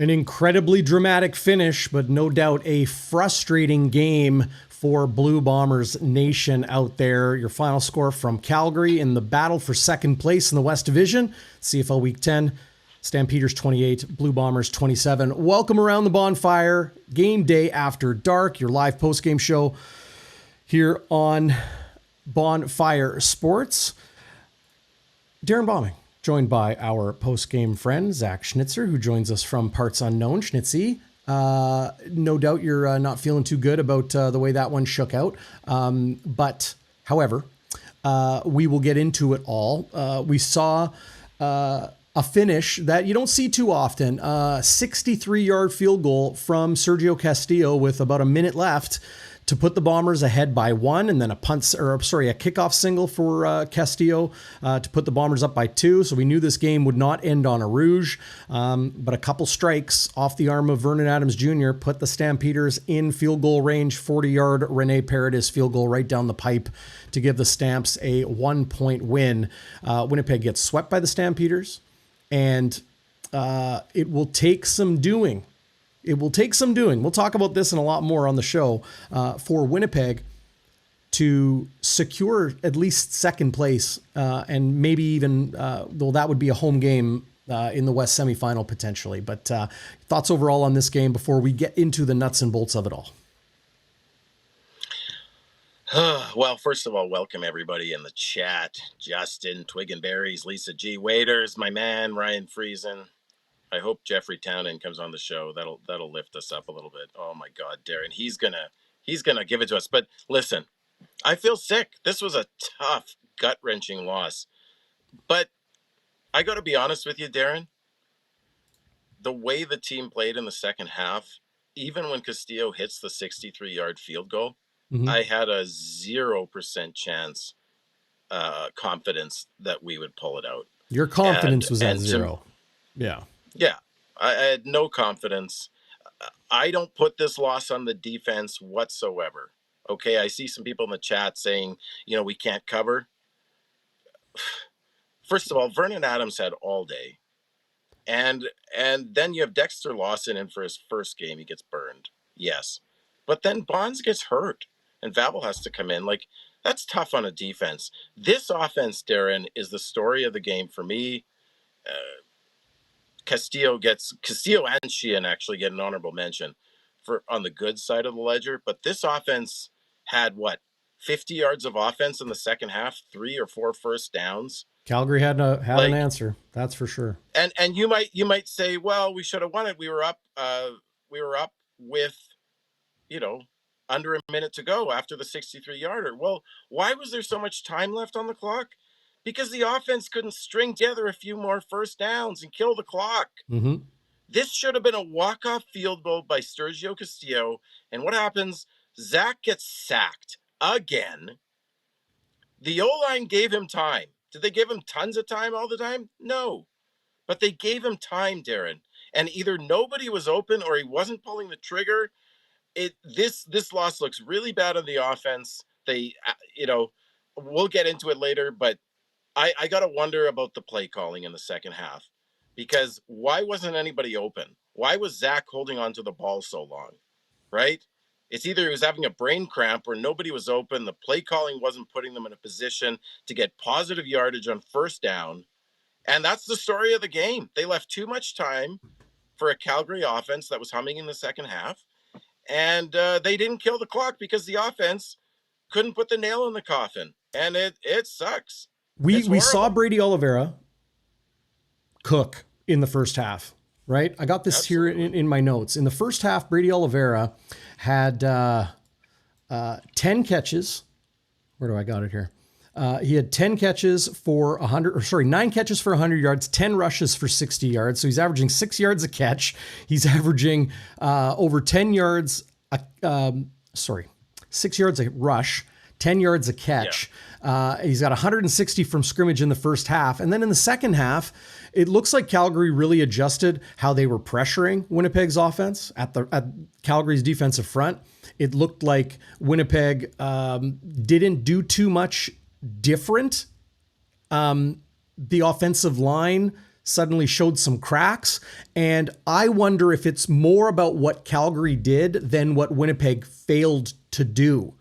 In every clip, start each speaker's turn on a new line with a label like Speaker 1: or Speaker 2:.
Speaker 1: An incredibly dramatic finish, but no doubt a frustrating game for Blue Bombers Nation out there. Your final score from Calgary in the battle for second place in the West Division. CFL Week 10, Stampeders 28, Blue Bombers 27. Welcome around the bonfire. Game day after dark, your live post-game show here on Bonfire Sports. Darrin Bauming, joined by our post-game friend, Zach Schnitzer, who joins us from parts unknown. Schnitzy, no doubt you're not feeling too good about the way that one shook out. But, however, we will get into it all. We saw a finish that you don't see too often. 63-yard field goal from Sergio Castillo with about a minute left to put the Bombers ahead by one, and then a kickoff single for Castillo to put the Bombers up by two. So we knew this game would not end on a rouge, but a couple strikes off the arm of Vernon Adams Jr. put the Stampeders in field goal range. 40-yard Rene Paredes field goal right down the pipe to give the Stamps a 1-point win. Winnipeg gets swept by the Stampeders, and it will take some doing. We'll talk about this and a lot more on the show for Winnipeg to secure at least second place and maybe even, though that would be a home game in the West semifinal potentially. But thoughts overall on this game before we get into the nuts and bolts of it all?
Speaker 2: Well, first of all, welcome everybody in the chat. Justin, Twig and Berries, Lisa G. Waiters, my man, Ryan Friesen. I hope Jeffrey Townend comes on the show. That'll lift us up a little bit. Oh my God, Darrin, he's gonna give it to us. But listen, I feel sick. This was a tough, gut-wrenching loss. But I got to be honest with you, Darrin. The way the team played in the second half, even when Castillo hits the 63-yard field goal, I had a 0% chance, confidence that we would pull it out.
Speaker 1: Your confidence was at zero. Yeah.
Speaker 2: Yeah, I had no confidence. I don't put this loss on the defense whatsoever. Okay, I see some people in the chat saying, we can't cover. First of all, Vernon Adams had all day. And then you have Dexter Lawson in for his first game. He gets burned. Yes. But then Bonds gets hurt, and Vavel has to come in. That's tough on a defense. This offense, Darrin, is the story of the game for me. Castillo and Sheehan actually get an honorable mention for on the good side of the ledger. But this offense had 50 yards of offense in the second half, 3 or 4 first downs.
Speaker 1: Under an answer, that's for sure.
Speaker 2: And you might say, well, we should have won it. We were up with, under a minute to go after the 63-yarder. Well, why was there so much time left on the clock? Because the offense couldn't string together a few more first downs and kill the clock. Mm-hmm. This should have been a walk-off field goal by Sergio Castillo. And what happens? Zach gets sacked again. The O-line gave him time. Did they give him tons of time all the time? No. But they gave him time, Darrin. And either nobody was open or he wasn't pulling the trigger. This loss looks really bad on the offense. They, we'll get into it later, but I got to wonder about the play calling in the second half, because why wasn't anybody open? Why was Zach holding on to the ball so long, right? It's either he was having a brain cramp or nobody was open. The play calling wasn't putting them in a position to get positive yardage on first down. And that's the story of the game. They left too much time for a Calgary offense that was humming in the second half. And they didn't kill the clock because the offense couldn't put the nail in the coffin. And it sucks.
Speaker 1: We saw Brady Oliveira cook in the first half, right? I got this Absolutely. Here in my notes. In the first half, Brady Oliveira had 10 catches. Where do I got it here? He had 9 catches for 100 yards, 10 rushes for 60 yards. So he's averaging 6 yards a catch. He's averaging over 10 yards, 6 yards a rush, 10 yards a catch. Yeah. He's got 160 from scrimmage in the first half. And then in the second half, it looks like Calgary really adjusted how they were pressuring Winnipeg's offense at Calgary's defensive front. It looked like Winnipeg didn't do too much different. The offensive line suddenly showed some cracks. And I wonder if it's more about what Calgary did than what Winnipeg failed to do.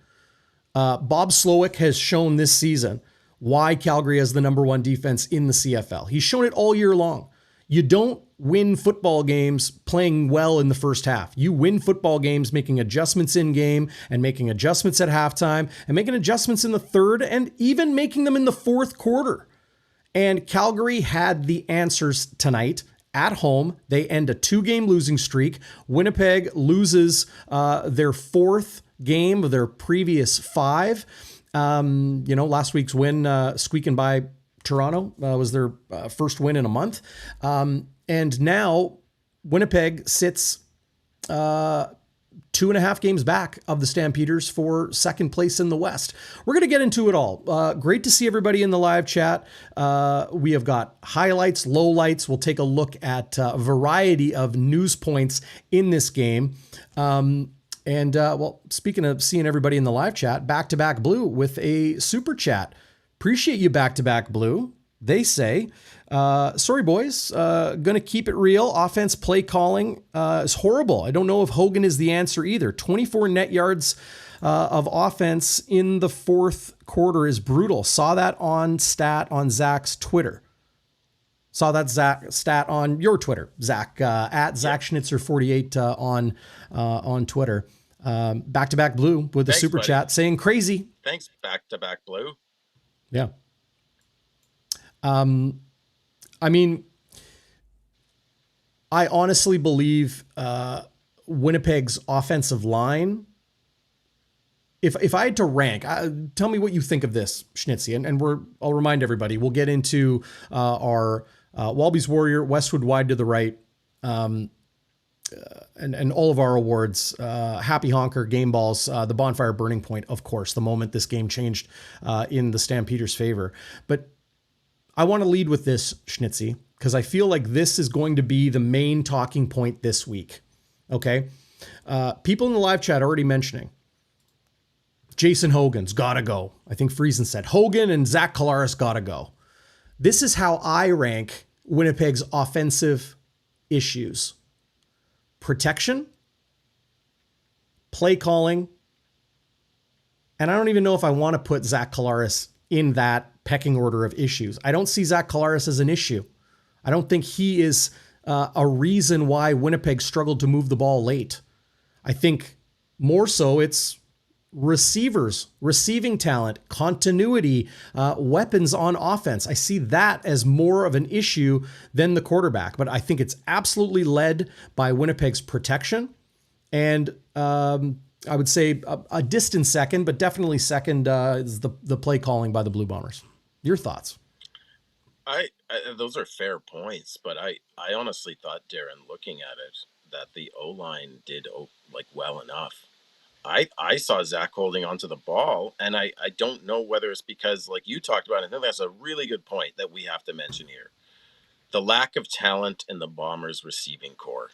Speaker 1: Bob Slowick has shown this season why Calgary has the number one defense in the CFL. He's shown it all year long. You don't win football games playing well in the first half. You win football games making adjustments in game and making adjustments at halftime and making adjustments in the third and even making them in the fourth quarter. And Calgary had the answers tonight at home. They end a 2-game losing streak. Winnipeg loses their fourth game of their previous 5. Last week's win, squeaking by Toronto, was their first win in a month. And now Winnipeg sits 2.5 games back of the Stampeders for second place in the West. We're going to get into it all. Great to see everybody in the live chat. We have got highlights, lowlights. We'll take a look at a variety of news points in this game. Speaking of seeing everybody in the live chat, Back to Back Blue with a super chat. Appreciate you, Back to Back Blue. They say, sorry, boys, gonna keep it real. Offense play calling is horrible. I don't know if Hogan is the answer either. 24 net yards of offense in the fourth quarter is brutal. Saw that on stat on Zach's Twitter. Saw that stat on your Twitter, Zach, at Zach Schnitzer 48 on Twitter. Back to Back Blue with the super chat saying crazy.
Speaker 2: Thanks, Back to Back Blue.
Speaker 1: Yeah. I mean, I honestly believe Winnipeg's offensive line, if I had to rank, tell me what you think of this, Schnitzy, and I'll remind everybody, we'll get into our Walby's Warrior, Westwood Wide to the Right, and all of our awards, Happy Honker, Game Balls, the Bonfire Burning Point, of course, the moment this game changed in the Stampeders' favor. But I want to lead with this, Schnitzy, because I feel like this is going to be the main talking point this week. Okay? People in the live chat already mentioning Jason Hogan's got to go. I think Friesen said Hogan and Zach Collaros got to go. This is how I rank Winnipeg's offensive issues. Protection, play calling, and I don't even know if I want to put Zach Collaros in that pecking order of issues. I don't see Zach Collaros as an issue. I don't think he is a reason why Winnipeg struggled to move the ball late. I think more so it's receivers, receiving talent, continuity, weapons on offense. I see that as more of an issue than the quarterback, but I think it's absolutely led by Winnipeg's protection. And I would say a distant second, but definitely second is the play calling by the Blue Bombers. Your thoughts?
Speaker 2: I those are fair points, but I honestly thought, Darrin, looking at it, that the O-line did well enough. I saw Zach holding onto the ball, and I don't know whether it's because, like you talked about, I think that's a really good point that we have to mention here. The lack of talent in the Bombers receiving core.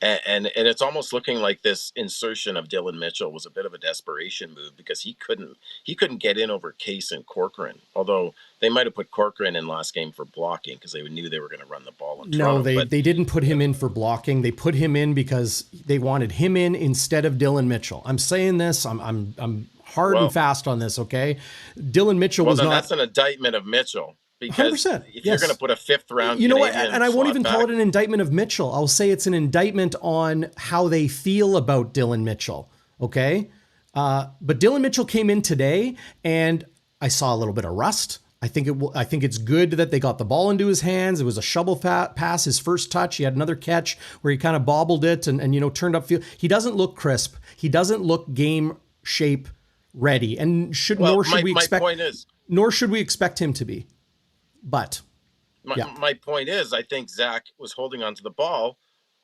Speaker 2: And it's almost looking like this insertion of Dylan Mitchell was a bit of a desperation move because he couldn't get in over Case and Corcoran. Although they might have put Corcoran in last game for blocking because they knew they were going to run the ball in Toronto.
Speaker 1: No, they didn't put him in for blocking. They put him in because they wanted him in instead of Dylan Mitchell. I'm saying this. I'm hard and fast on this. Okay, Dylan Mitchell was not.
Speaker 2: That's an indictment of Mitchell. Because
Speaker 1: 100%,
Speaker 2: if you're going to put a fifth round,
Speaker 1: you know what, and I won't even call it an indictment of Mitchell. I'll say it's an indictment on how they feel about Dylan Mitchell. Okay, but Dylan Mitchell came in today, and I saw a little bit of rust. I think it's good that they got the ball into his hands. It was a shovel pass, his first touch. He had another catch where he kind of bobbled it and turned up field. He doesn't look crisp. He doesn't look game shape ready, and nor should we expect him to be. But
Speaker 2: my point is, I think Zach was holding onto the ball,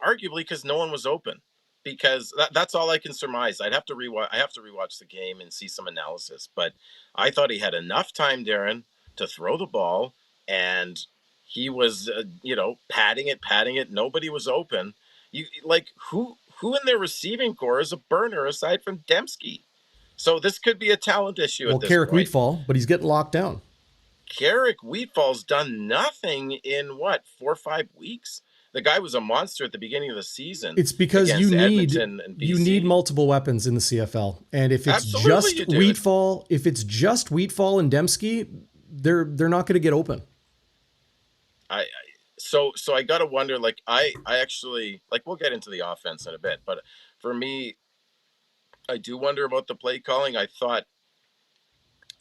Speaker 2: arguably because no one was open. Because that's all I can surmise. I have to rewatch the game and see some analysis. But I thought he had enough time, Darrin, to throw the ball, and he was, patting it. Nobody was open. Who in their receiving core is a burner aside from Dembski? So this could be a talent issue. At this
Speaker 1: Carrick
Speaker 2: point.
Speaker 1: Wheatfall, but he's getting locked down.
Speaker 2: Garrick Wheatfall's done nothing in what, 4 or 5 weeks? The guy was a monster at the beginning of the season.
Speaker 1: It's because
Speaker 2: against Edmonton and BC.
Speaker 1: You need multiple weapons in the CFL, and if it's
Speaker 2: Absolutely
Speaker 1: just Wheatfall, and Dembski, they're not going to get open.
Speaker 2: So I got to wonder, like, I actually, like, we'll get into the offense in a bit, but for me, I do wonder about the play calling. I thought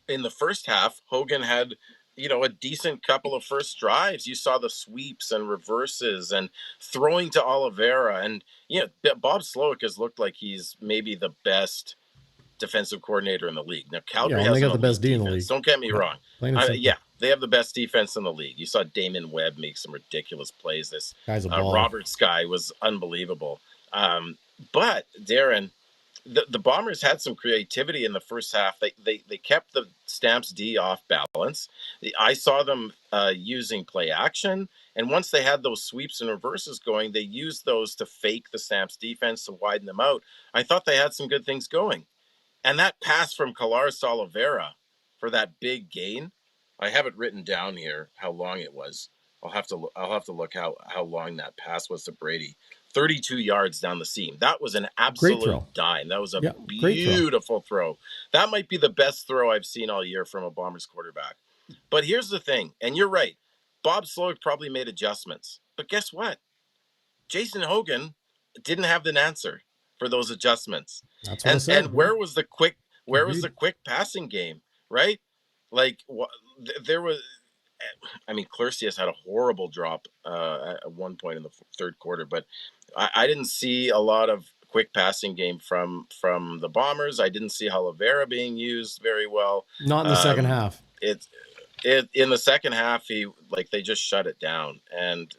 Speaker 2: in the first half, Hogan had, a decent couple of first drives. You saw the sweeps and reverses and throwing to Oliveira. And, Bob Slowick has looked like he's maybe the best defensive coordinator in the league. Now, Calgary has
Speaker 1: got the best D in the league.
Speaker 2: Don't get me wrong. They have the best defense in the league. You saw Damon Webb make some ridiculous plays. This
Speaker 1: guy's a
Speaker 2: Roberts guy was unbelievable. But Darrin, the Bombers had some creativity in the first half. They kept the Stamps D off balance. I saw them using play action. And once they had those sweeps and reverses going, they used those to fake the Stamps defense to widen them out. I thought they had some good things going. And that pass from Collaros to Oliveira for that big gain, I have it written down here how long it was. I'll have to look how long that pass was to Brady. 32 yards down the seam. That was an absolute dime. That was a beautiful throw. That might be the best throw I've seen all year from a Bombers quarterback. But here's the thing, and you're right. Bob Slowick probably made adjustments. But guess what? Jason Hogan didn't have an answer for those adjustments.
Speaker 1: That's what I said.
Speaker 2: And where was the quick passing game, right? Like there was, Clercius had a horrible drop at one point in the third quarter, but I didn't see a lot of quick passing game from the Bombers. I didn't see Oliveira being used very well.
Speaker 1: Not in the second half.
Speaker 2: In the second half, they just shut it down. And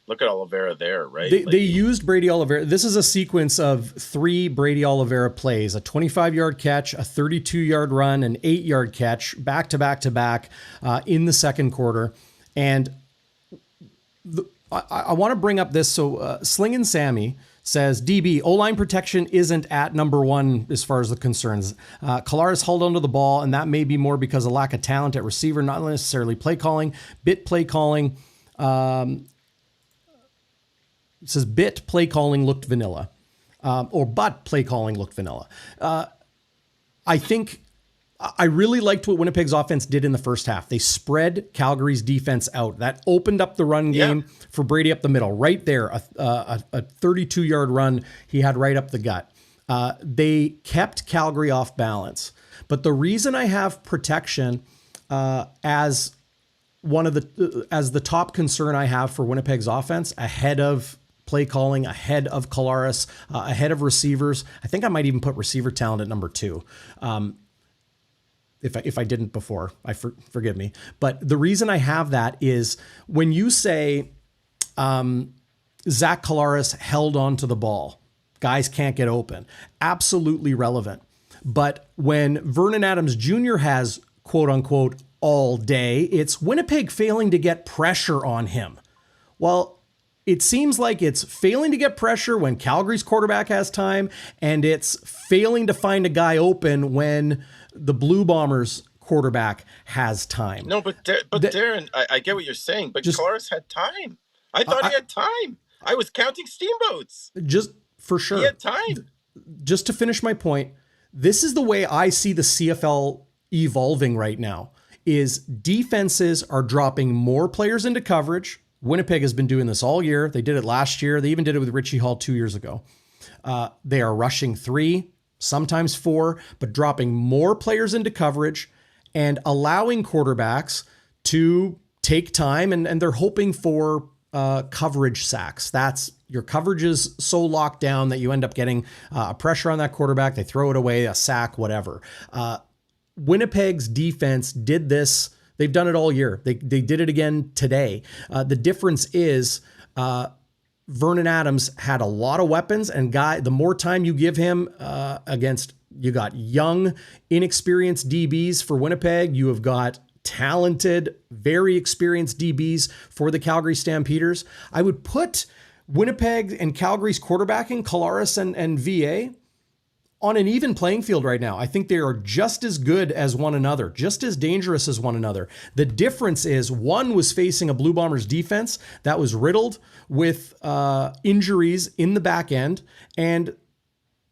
Speaker 2: look at Oliveira there, right?
Speaker 1: They used Brady Oliveira. This is a sequence of 3 Brady Oliveira plays: a 25-yard catch, a 32-yard run, an 8-yard catch, back to back to back in the second quarter. And I want to bring up this. So Slingin' Sammy says, DB, O-line protection isn't at number 1 as far as the concerns. Collaros held onto the ball, and that may be more because of lack of talent at receiver, not necessarily play calling. Bit play calling. It says bit play calling looked vanilla, but play calling looked vanilla. I think I really liked what Winnipeg's offense did in the first half. They spread Calgary's defense out. That opened up the run game for Brady up the middle. Right there, a 32-yard run he had right up the gut. They kept Calgary off balance. But the reason I have protection as the top concern I have for Winnipeg's offense, ahead of play calling, ahead of Collaros, ahead of receivers. I think I might even put receiver talent at number 2. If I didn't before, forgive me. But the reason I have that is when you say Zach Collaros held on to the ball, guys can't get open, absolutely relevant. But when Vernon Adams Jr. has, quote unquote, all day, it's Winnipeg failing to get pressure on him. Well, it seems like it's failing to get pressure when Calgary's quarterback has time, and it's failing to find a guy open when the Blue Bombers quarterback has time.
Speaker 2: No, but Darrin, I get what you're saying, but Collaros had time. I thought he had time. I was counting steamboats.
Speaker 1: Just for sure.
Speaker 2: He had time.
Speaker 1: Just to finish my point, this is the way I see the CFL evolving right now, is defenses are dropping more players into coverage. Winnipeg has been doing this all year. They did it last year. They even did it with Richie Hall 2 years ago. They are rushing 3, sometimes 4, but dropping more players into coverage and allowing quarterbacks to take time, and they're hoping for coverage sacks. That's your coverage is so locked down that you end up getting a pressure on that quarterback. They throw it away, a sack, whatever. Winnipeg's defense did this. They've done it all year. They did it again today. The difference is Vernon Adams had a lot of weapons, and the more time you give him against, you got young, inexperienced DBs for Winnipeg. You have got talented, very experienced DBs for the Calgary Stampeders. I would put Winnipeg and Calgary's quarterbacking, Collaros and VA, on an even playing field right now. I think they are just as good as one another, just as dangerous as one another. The difference is one was facing a Blue Bombers defense that was riddled with injuries in the back end, and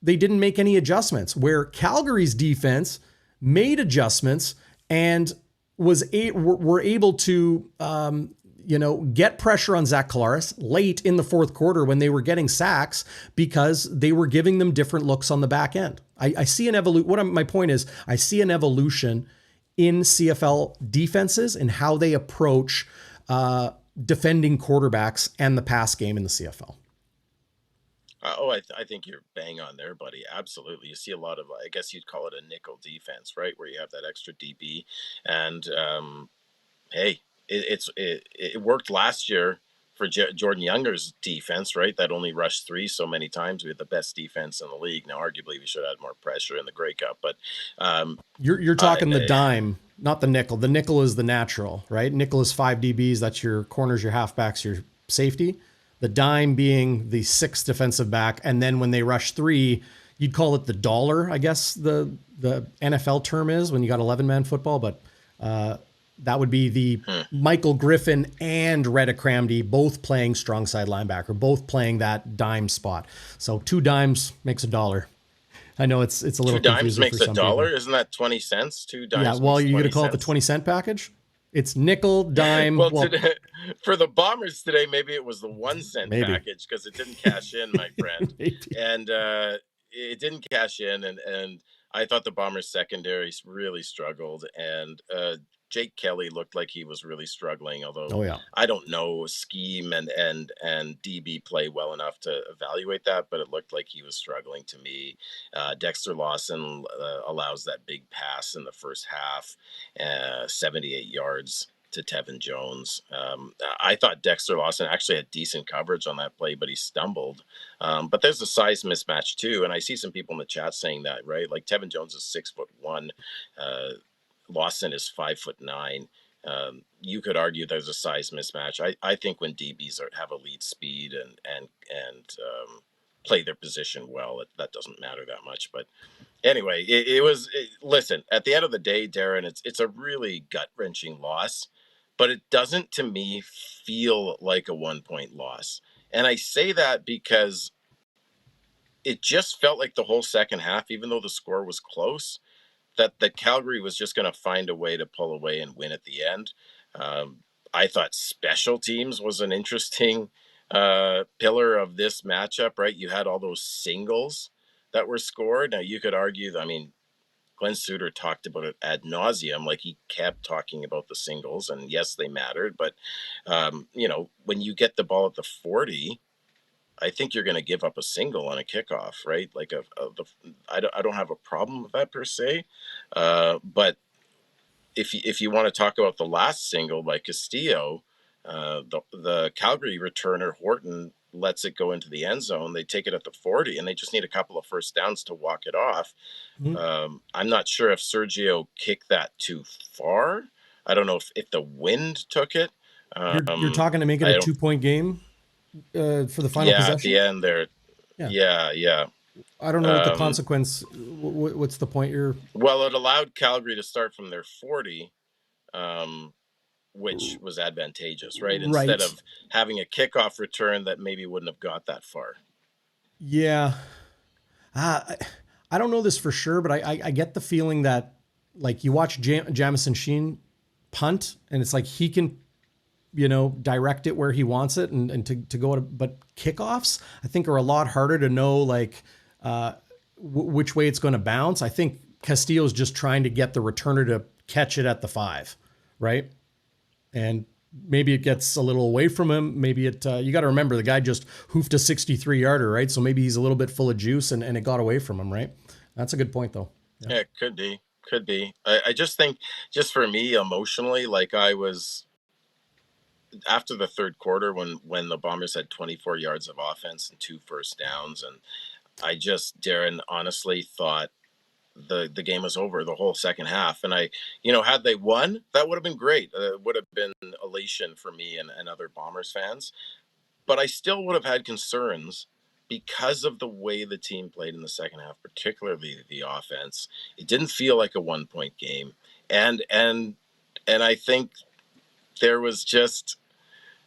Speaker 1: they didn't make any adjustments, where Calgary's defense made adjustments and were able to get pressure on Zach Schnitzer late in the fourth quarter when they were getting sacks because they were giving them different looks on the back end. I see an evolution. My point is, I see an evolution in CFL defenses and how they approach defending quarterbacks and the pass game in the CFL.
Speaker 2: I think you're bang on there, buddy. Absolutely. You see a lot of, I guess you'd call it a nickel defense, right? Where you have that extra DB. And hey, it worked last year for Jordan Younger's defense, right? That only rushed 3 so many times. We had the best defense in the league. Now, arguably, we should have had more pressure in the Grey Cup. But
Speaker 1: you're talking the dime, not the nickel. The nickel is the natural, right? Nickel is 5 DBs. That's your corners, your halfbacks, your safety. The dime being the 6th defensive back. And then when they rush 3, you'd call it the dollar, I guess the NFL term is when you got 11-man football. But that would be the Michael Griffin and Retta Cramdy both playing strong side linebacker, both playing that dime spot. So 2 dimes makes $1. I know it's a little
Speaker 2: 2 dimes
Speaker 1: confusing
Speaker 2: makes
Speaker 1: for some
Speaker 2: $1.
Speaker 1: people.
Speaker 2: Isn't that 20 cents? 2 dimes.
Speaker 1: Yeah, well, you're going to call it the
Speaker 2: $0.20.
Speaker 1: 20-cent package? It's nickel, dime.
Speaker 2: Well, today, for the Bombers today, maybe it was the 1 cent package because it didn't cash in, my friend. And it didn't cash in, and I thought the Bombers secondary really struggled, and Jake Kelly looked like he was really struggling, although I don't know scheme and DB play well enough to evaluate that, but it looked like he was struggling to me. Dexter Lawson allows that big pass in the first half, 78 yards to Tevin Jones. I thought Dexter Lawson actually had decent coverage on that play, but he stumbled. But there's a size mismatch too, and I see some people in the chat saying that, right? Like Tevin Jones is 6'1". Lawson is 5'9". You could argue there's a size mismatch. I think when DBs have elite speed and play their position well, that doesn't matter that much. But anyway, listen, at the end of the day, Darrin, it's a really gut-wrenching loss, but it doesn't, to me, feel like a 1-point loss. And I say that because it just felt like the whole second half, even though the score was close, that Calgary was just going to find a way to pull away and win at the end. I thought special teams was an interesting pillar of this matchup, right? You had all those singles that were scored. Now, you could argue, I mean, Glenn Suter talked about it ad nauseum, like he kept talking about the singles, and yes, they mattered. But, when you get the ball at the 40, I think you're going to give up a single on a kickoff, right? Like I don't have a problem with that per se, but if you want to talk about the last single by Castillo, the Calgary returner Horton lets it go into the end zone. They take it at the 40, and they just need a couple of first downs to walk it off. I'm not sure if Sergio kicked that too far. I don't know if the wind took it.
Speaker 1: You're talking to make it a 2-point game for the final possession?
Speaker 2: At the end there. Yeah.
Speaker 1: I don't know what the consequence. What's the point you're?
Speaker 2: Well, it allowed Calgary to start from their 40, which was advantageous, right? Instead of having a kickoff return that maybe wouldn't have got that far.
Speaker 1: Yeah, I don't know this for sure, but I get the feeling that, like, you watch Jamison Sheen punt, and it's like he can, direct it where he wants it and to go at, but kickoffs, I think, are a lot harder to know, like, which way it's going to bounce. I think Castillo's just trying to get the returner to catch it at the 5, right? And maybe it gets a little away from him. Maybe you got to remember the guy just hoofed a 63-yarder, right? So maybe he's a little bit full of juice and it got away from him, right? That's a good point, though.
Speaker 2: Yeah, it could be. I just think, just for me emotionally, like, I was, after the third quarter when the Bombers had 24 yards of offense and 2 first downs, and I just, Darrin, honestly thought the game was over the whole second half. And had they won, that would have been great. It would have been elation for me and other Bombers fans. But I still would have had concerns because of the way the team played in the second half, particularly the offense, it didn't feel like a 1-point game. And I think there was just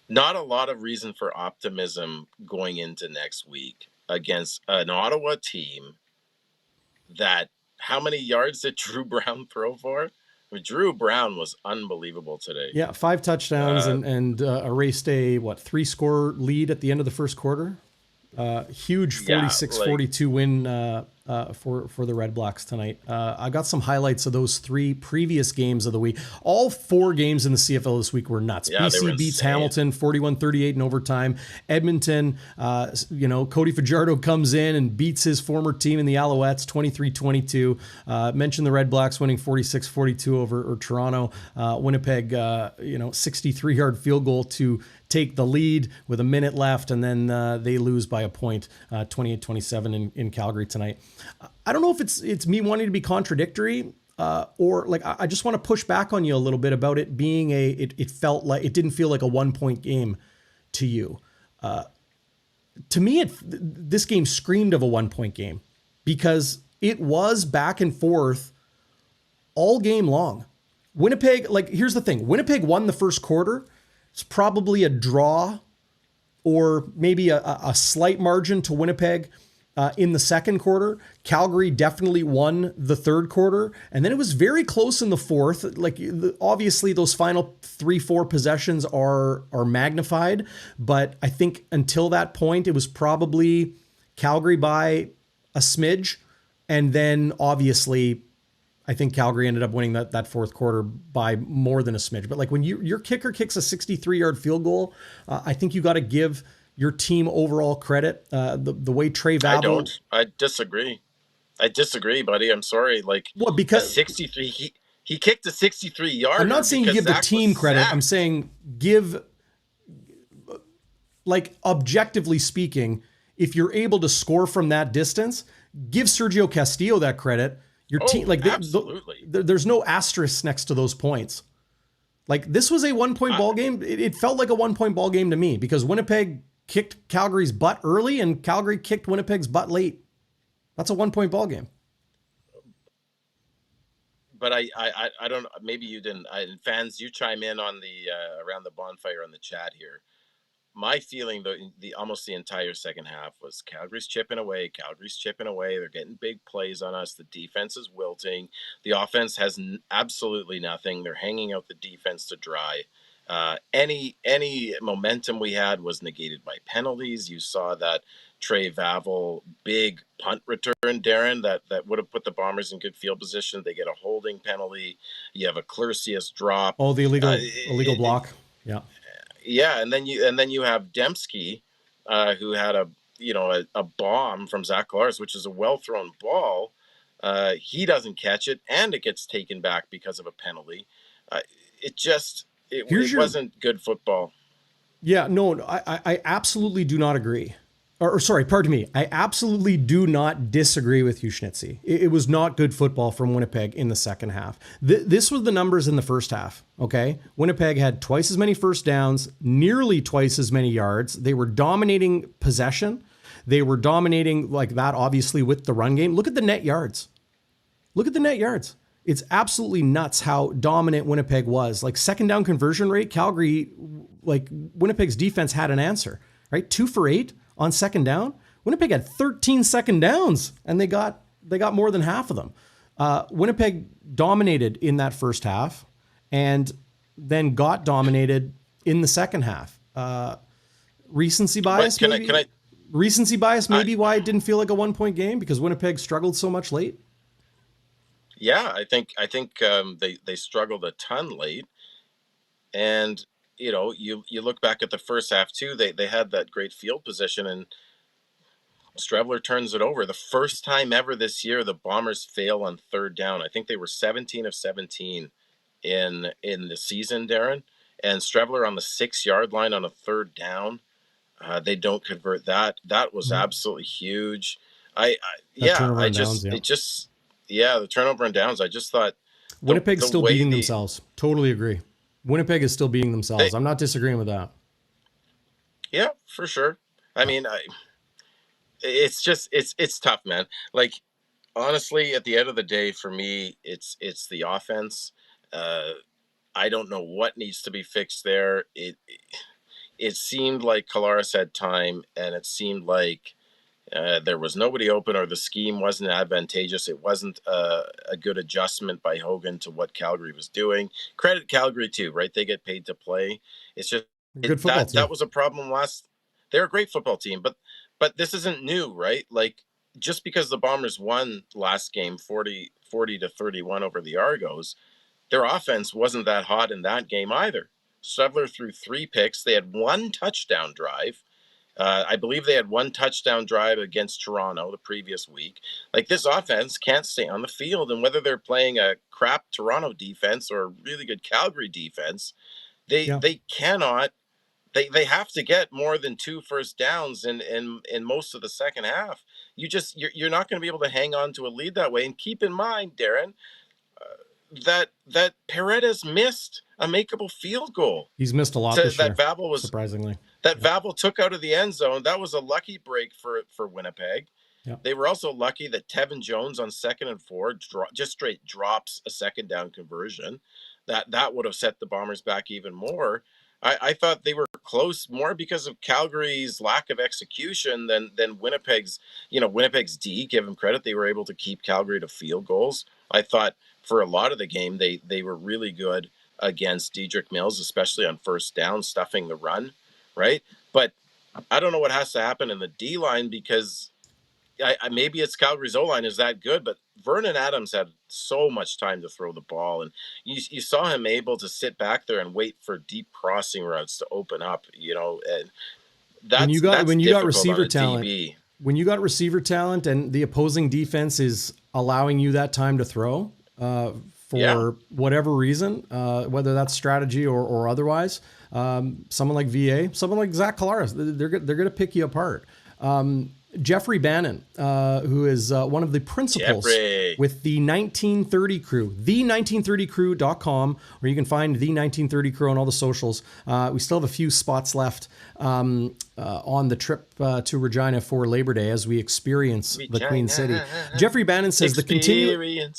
Speaker 2: not a lot of reason for optimism going into next week against an Ottawa team that, how many yards did Drew Brown throw for? I mean, Drew Brown was unbelievable today.
Speaker 1: Yeah, 5 touchdowns and erased a 3-score lead at the end of the first quarter. Huge 46-42 win for the Red Blacks tonight. I got some highlights of those 3 previous games of the week. All 4 games in the CFL this week were nuts.
Speaker 2: Yeah,
Speaker 1: BC beats Hamilton 41-38 in overtime. Edmonton, Cody Fajardo comes in and beats his former team in the Alouettes 23-22. Mentioned the Red Blacks winning 46-42 over Toronto. Winnipeg, 63-yard field goal to take the lead with a minute left, and then they lose by a point, 28-27 in Calgary tonight. I don't know if it's me wanting to be contradictory, or like I just want to push back on you a little bit about it being it felt like it didn't feel like a 1-point game to you. To me, this game screamed of a 1-point game because it was back and forth all game long. Winnipeg, here's the thing. Winnipeg won the first quarter. It's probably a draw or maybe a slight margin to Winnipeg in the second quarter. Calgary definitely won the third quarter. And then it was very close in the fourth. Obviously, those final 3-4 possessions are magnified. But I think until that point, it was probably Calgary by a smidge. And then obviously, I think Calgary ended up winning that fourth quarter by more than a smidge. But when your kicker kicks a 63-yard field goal, I think you got to give your team overall credit. The way Trey Vavel...
Speaker 2: I disagree, buddy. I'm sorry. Because 63, he kicked a 63-yard.
Speaker 1: I'm not saying give the team credit. I'm saying give, objectively speaking, if you're able to score from that distance, give Sergio Castillo that credit. Your team,
Speaker 2: absolutely.
Speaker 1: There's no asterisk next to those points. This was a 1-point ball game. It felt like a 1-point ball game to me because Winnipeg kicked Calgary's butt early and Calgary kicked Winnipeg's butt late. That's a 1-point ball game.
Speaker 2: But I don't. Maybe you didn't. Fans, you chime in on the around the bonfire on the chat here. My feeling, the almost the entire second half was Calgary's chipping away. They're getting big plays on us. The defense is wilting. The offense has absolutely nothing. They're hanging out the defense to dry. Any momentum we had was negated by penalties. You saw that Trey Vavel big punt return, Darren, that would have put the Bombers in good field position. They get a holding penalty. You have a Clercius drop.
Speaker 1: Oh, the illegal block. Yeah.
Speaker 2: Yeah, and then you have Dembski, who had a bomb from Zach Lars, which is a well thrown ball. He doesn't catch it, and it gets taken back because of a penalty. It wasn't good football.
Speaker 1: Yeah, no, I absolutely do not agree. Or sorry, pardon me. I absolutely do not disagree with you, Schnitzy. It was not good football from Winnipeg in the second half. This was the numbers in the first half, okay? Winnipeg had twice as many first downs, nearly twice as many yards. They were dominating possession. They were dominating like that, obviously, with the run game. Look at the net yards. It's absolutely nuts how dominant Winnipeg was. Second down conversion rate, Calgary, Winnipeg's defense had an answer, right? 2 for 8. On second down, Winnipeg had 13 second downs, and they got more than half of them. Winnipeg dominated in that first half, and then got dominated in the second half. Recency bias, maybe. Recency bias, maybe why it didn't feel like a 1-point game because Winnipeg struggled so much late.
Speaker 2: Yeah, I think they struggled a ton late, and. You look back at the first half too. They had that great field position, and Strebler turns it over. The first time ever this year, the Bombers fail on third down. I think they were 17 of 17 in the season, Darren. And Strebler on the 6-yard line on a third down. They don't convert that. That was absolutely huge. The turnover and downs. I just thought
Speaker 1: Winnipeg's still beating themselves. Totally agree. Winnipeg is still beating themselves. I'm not disagreeing with that.
Speaker 2: Yeah, for sure. I mean, it's just it's tough, man. Like, honestly, at the end of the day, for me, it's the offense. Uh, I don't know what needs to be fixed there. It seemed like Collaros had time, and it seemed like there was nobody open, or the scheme wasn't advantageous. It wasn't a good adjustment by Hogan to what Calgary was doing. Credit Calgary too, right? They get paid to play. It's just
Speaker 1: Good football team.
Speaker 2: that was a problem last. They're a great football team, but this isn't new, right? Like, just because the Bombers won last game 40-31 over the Argos, their offense wasn't that hot in that game either. Sudler threw 3 picks. They had 1 touchdown drive. I believe they had 1 touchdown drive against Toronto the previous week. Like, this offense can't stay on the field, and whether they're playing a crap Toronto defense or a really good Calgary defense,
Speaker 1: Yeah.
Speaker 2: they cannot. They have to get more than 2 first downs in most of the second half. You're not going to be able to hang on to a lead that way. And keep in mind, Darren, that Paredes missed a makeable field goal.
Speaker 1: He's missed a lot this year. Surprisingly.
Speaker 2: Vavel took out of the end zone. That was a lucky break for Winnipeg.
Speaker 1: Yep.
Speaker 2: They were also lucky that Tevin Jones on 2nd and 4 just straight drops a second down conversion. That would have set the Bombers back even more. I thought they were close more because of Calgary's lack of execution than Winnipeg's. Winnipeg's D, give them credit, they were able to keep Calgary to field goals. I thought for a lot of the game they were really good against 𝙎𝙥𝙤𝙧𝙨 Mills, especially on first down, stuffing the run, right? But I don't know what has to happen in the D line, because maybe it's Calgary's O line is that good, but Vernon Adams had so much time to throw the ball, and you saw him able to sit back there and wait for deep crossing routes to open up. And
Speaker 1: when you got receiver talent,
Speaker 2: DB.
Speaker 1: When you got receiver talent, and the opposing defense is allowing you that time to throw for whatever reason, whether that's strategy or otherwise, someone like VA, someone like Zach Schnitzer, they're going to pick you apart. Jeffrey Bannon, who is one of the principals with the 1930 Crew, the1930crew.com, where you can find the 1930 Crew on all the socials. We still have a few spots left on the trip to Regina for Labor Day as we experience the Queen City. Jeffrey Bannon says
Speaker 2: Regina.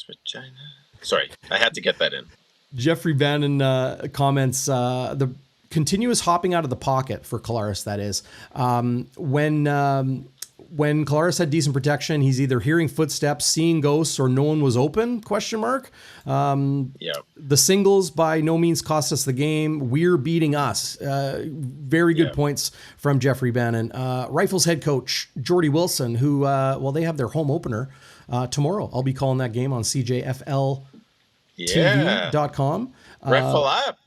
Speaker 2: Sorry, I had to get that in.
Speaker 1: Jeffrey Bannon comments the continuous hopping out of the pocket for Collaros, that is. When Collaros had decent protection, he's either hearing footsteps, seeing ghosts, or no one was open, ? The singles by no means cost us the game. We're beating us. Very good points from Jeffrey Bannon. Rifles head coach Jordy Wilson, who, they have their home opener tomorrow. I'll be calling that game on CJFLTV.com.
Speaker 2: Rifle up.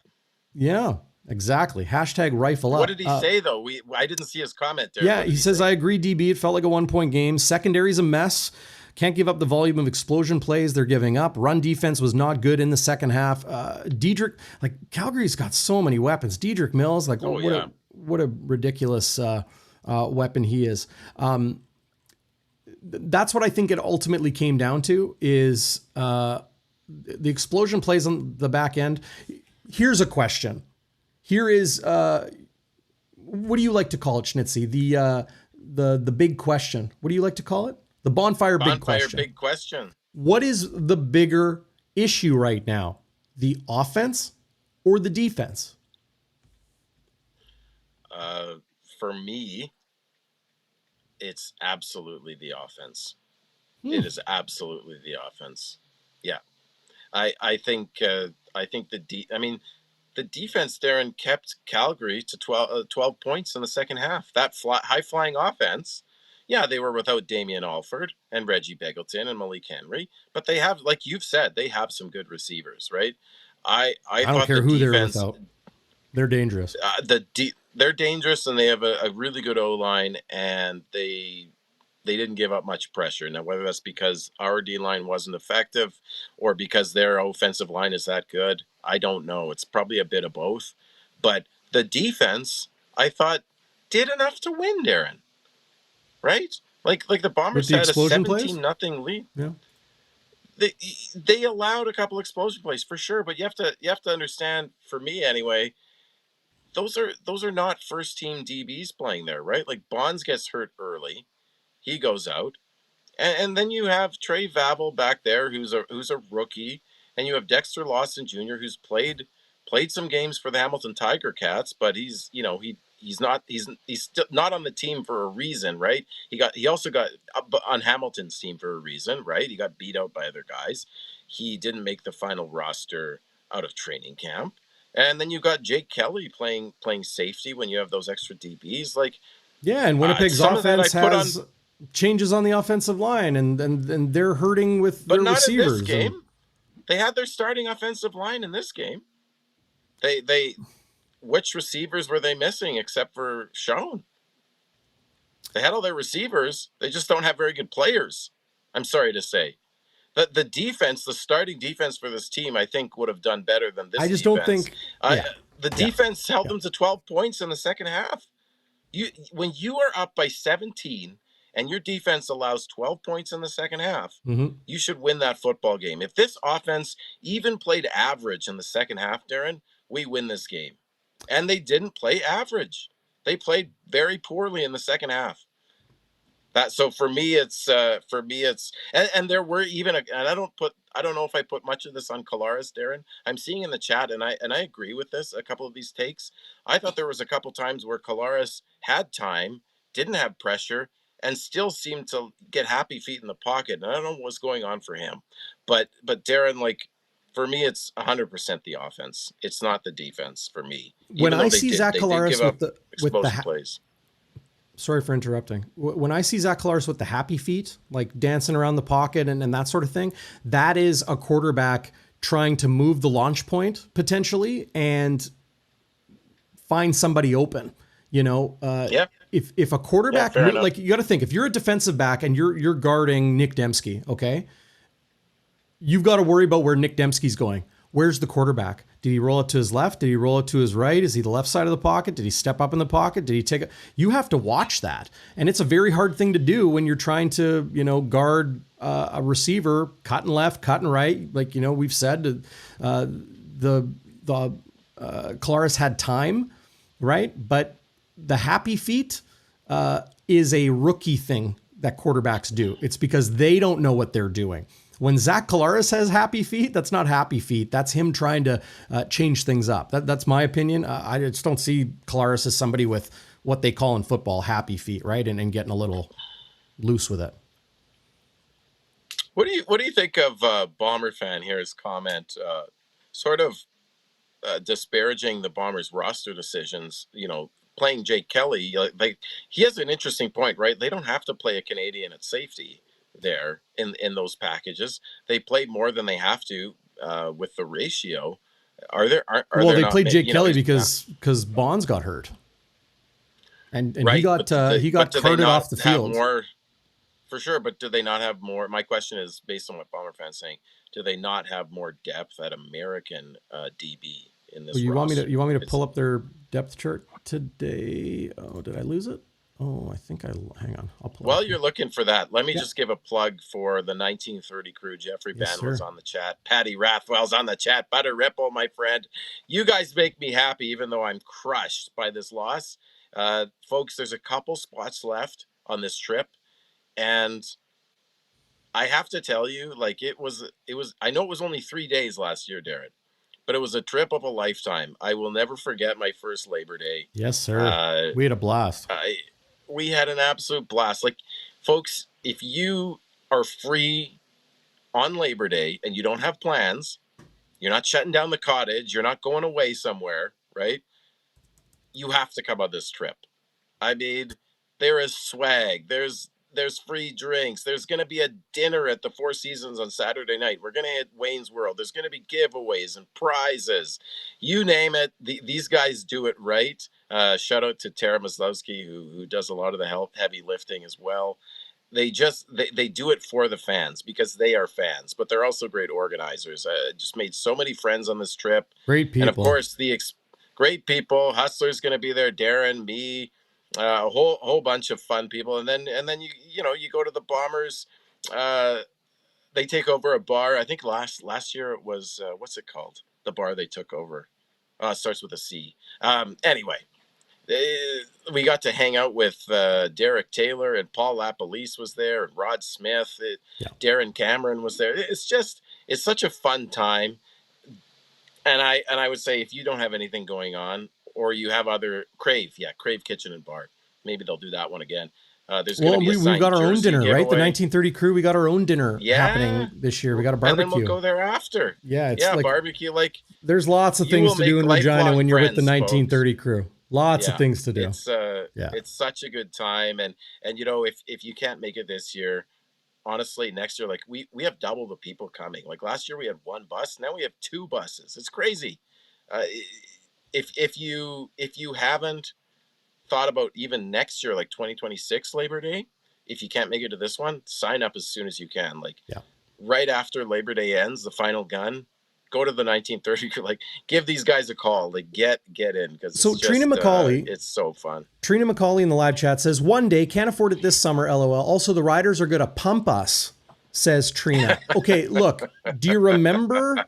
Speaker 1: Yeah. Exactly. #rifle up.
Speaker 2: What did he say, though? I didn't see his comment there.
Speaker 1: Yeah, he says, I agree, DB. It felt like a 1-point game. Secondary's a mess. Can't give up the volume of explosion plays they're giving up. Run defense was not good in the second half. Calgary's got so many weapons. 𝙎𝙥𝙤𝙧𝙨 Mills, what a ridiculous weapon he is. That's what I think it ultimately came down to, is the explosion plays on the back end. Here's a question. Here is, what do you like to call it, Schnitzy? The big question. What do you like to call it? The bonfire big question. What is the bigger issue right now? The offense or the defense?
Speaker 2: For me, it's absolutely the offense. It is absolutely the offense. Yeah. I think the defense, Darren, kept Calgary to 12 points in the second half. That high-flying offense, they were without Damien Alford and Reggie Begelton and Malik Henry, but they have, like you've said, they have some good receivers, right? I
Speaker 1: don't care who they're without. They're dangerous.
Speaker 2: They're dangerous, and they have a really good O-line, and they didn't give up much pressure. Now, whether that's because our D-line wasn't effective or because their offensive line is that good, I don't know. It's probably a bit of both. But the defense, I thought, did enough to win, Darren. Right? Like the Bombers had a 17-0 lead.
Speaker 1: Yeah.
Speaker 2: They allowed a couple explosion plays for sure, but you have to understand, for me anyway, those are not first team DBs playing there, right? Like, Bonds gets hurt early. He goes out. And then you have Trey Vavel back there, who's a rookie, and you have Dexter Lawson Jr., who's played some games for the Hamilton Tiger Cats, but he's still not on the team for a reason, right? He also got on Hamilton's team for a reason, right? He got beat out by other guys. He didn't make the final roster out of training camp. And then you got Jake Kelly playing safety when you have those extra DBs. Like,
Speaker 1: yeah, and Winnipeg's
Speaker 2: some of that I
Speaker 1: offense
Speaker 2: put on,
Speaker 1: has changes on the offensive line, and they're hurting with
Speaker 2: but
Speaker 1: their
Speaker 2: not in
Speaker 1: receivers.
Speaker 2: this game. They had their starting offensive line in this game. They which receivers were they missing except for Schoen? They had all their receivers. They just don't have very good players. I'm sorry to say. The defense, the starting defense for this team, I think would have done better than this.
Speaker 1: I just
Speaker 2: defense.
Speaker 1: don't think.
Speaker 2: The defense held them to 12 points in the second half. When you are up by 17 and your defense allows 12 points in the second half, you should win that football game. If this offense even played average in the second half, Darrin, we win this game. And they didn't play average. They played very poorly in the second half. So for me it's and there were even and I don't know if I put much of this on Collaros, Darrin. I'm seeing in the chat, and I agree with this, a couple of these takes. I thought there was a couple times where Collaros had time, didn't have pressure, and still seemed to get happy feet in the pocket. And I don't know what's going on for him. But Darrin, like, for me, it's 100% the offense. It's not the defense for me.
Speaker 1: When I see Zach Collaros with the
Speaker 2: plays.
Speaker 1: Sorry for interrupting. When I see Zach Collaros with the happy feet, like dancing around the pocket and that sort of thing, that is a quarterback trying to move the launch point potentially and find somebody open. If a quarterback, like, you got to think, if you're a defensive back and you're guarding Nick Dembski, okay, you've got to worry about where Nick Dembski's going. Where's the quarterback? Did he roll it to his left? Did he roll it to his right? Is he the left side of the pocket? Did he step up in the pocket? Did he take it? You have to watch that. And it's a very hard thing to do when you're trying to, guard a receiver, cutting left, cutting right. Like, we've said, Collaros had time, right? But the happy feet is a rookie thing that quarterbacks do. It's because they don't know what they're doing. When Zach Collaros has happy feet, that's not happy feet. That's him trying to change things up. That's my opinion. I just don't see Collaros as somebody with what they call in football happy feet, right? And getting a little loose with it.
Speaker 2: What do you think of Bomber fan here's comment, sort of disparaging the Bombers roster decisions? Playing Jake Kelly, he has an interesting point, right? They don't have to play a Canadian at safety there in those packages. They play more than they have to with the ratio.
Speaker 1: They played Jake Kelly because Bonds got hurt, and right, he got carted off the field.
Speaker 2: More, for sure, but do they not have more? My question is based on what Bomber fans saying. Do they not have more depth at American DB in this?
Speaker 1: You want me to pull up their depth chart today? Oh, did I lose it? Oh, I think hang on. I'll pull it.
Speaker 2: While you're looking for that, let me just give a plug for the 1930 crew. Jeffrey Banwell's on the chat. Patty Rathwell's on the chat. Butter Ripple, my friend. You guys make me happy, even though I'm crushed by this loss. Folks, there's a couple spots left on this trip. And I have to tell you, like, it was, I know it was only 3 days last year, Darrin, but it was a trip of a lifetime. I will never forget my first Labor Day.
Speaker 1: Yes, sir. We had a blast.
Speaker 2: We had an absolute blast. Like, folks, if you are free on Labor Day and you don't have plans, you're not shutting down the cottage, you're not going away somewhere, right? You have to come on this trip. I mean, there is swag. There's free drinks. There's going to be a dinner at the Four Seasons on Saturday night. We're going to hit Wayne's World. There's going to be giveaways and prizes. You name it. These guys do it right. Shout out to Tara Maslowski, who does a lot of the heavy lifting as well. They do it for the fans because they are fans, but they're also great organizers. Just made so many friends on this trip.
Speaker 1: Great people.
Speaker 2: And of course, great people. Hustler's going to be there. Darrin, me, a whole bunch of fun people. And then you go to the Bombers. They take over a bar. I think last year it was what's it called? The bar they took over. It starts with a C. Anyway. We got to hang out with Derek Taylor, and Paul Lapalisse was there, and Rod Smith. Darren Cameron was there. It's such a fun time. And I would say, if you don't have anything going on, or you have other Crave Kitchen and Bar, maybe they'll do that one again. There's going to be
Speaker 1: we've got our own dinner,
Speaker 2: giveaway.
Speaker 1: Right? The 1930 crew, we got our own dinner happening this year. We got a barbecue.
Speaker 2: And then we'll go there after.
Speaker 1: Yeah, it's like
Speaker 2: barbecue. Like,
Speaker 1: there's lots of things to do in Regina when you're with the 1930
Speaker 2: folks.
Speaker 1: crew. Lots of things to do.
Speaker 2: It's such a good time. And you know, if you can't make it this year, honestly, next year, like we have double the people coming. Like last year we had one bus, now we have two buses. It's crazy. If you haven't thought about even next year, like 2026 Labor Day, if you can't make it to this one, sign up as soon as you can. Like right after Labor Day ends, the final gun, go to the 1930. Like, give these guys a call. Like, get in, because
Speaker 1: Trina McCauley,
Speaker 2: it's so fun.
Speaker 1: Trina McCauley in the live chat says, "One day, can't afford it this summer. LOL. Also, the riders are going to pump us," says Trina. Okay, look, do you remember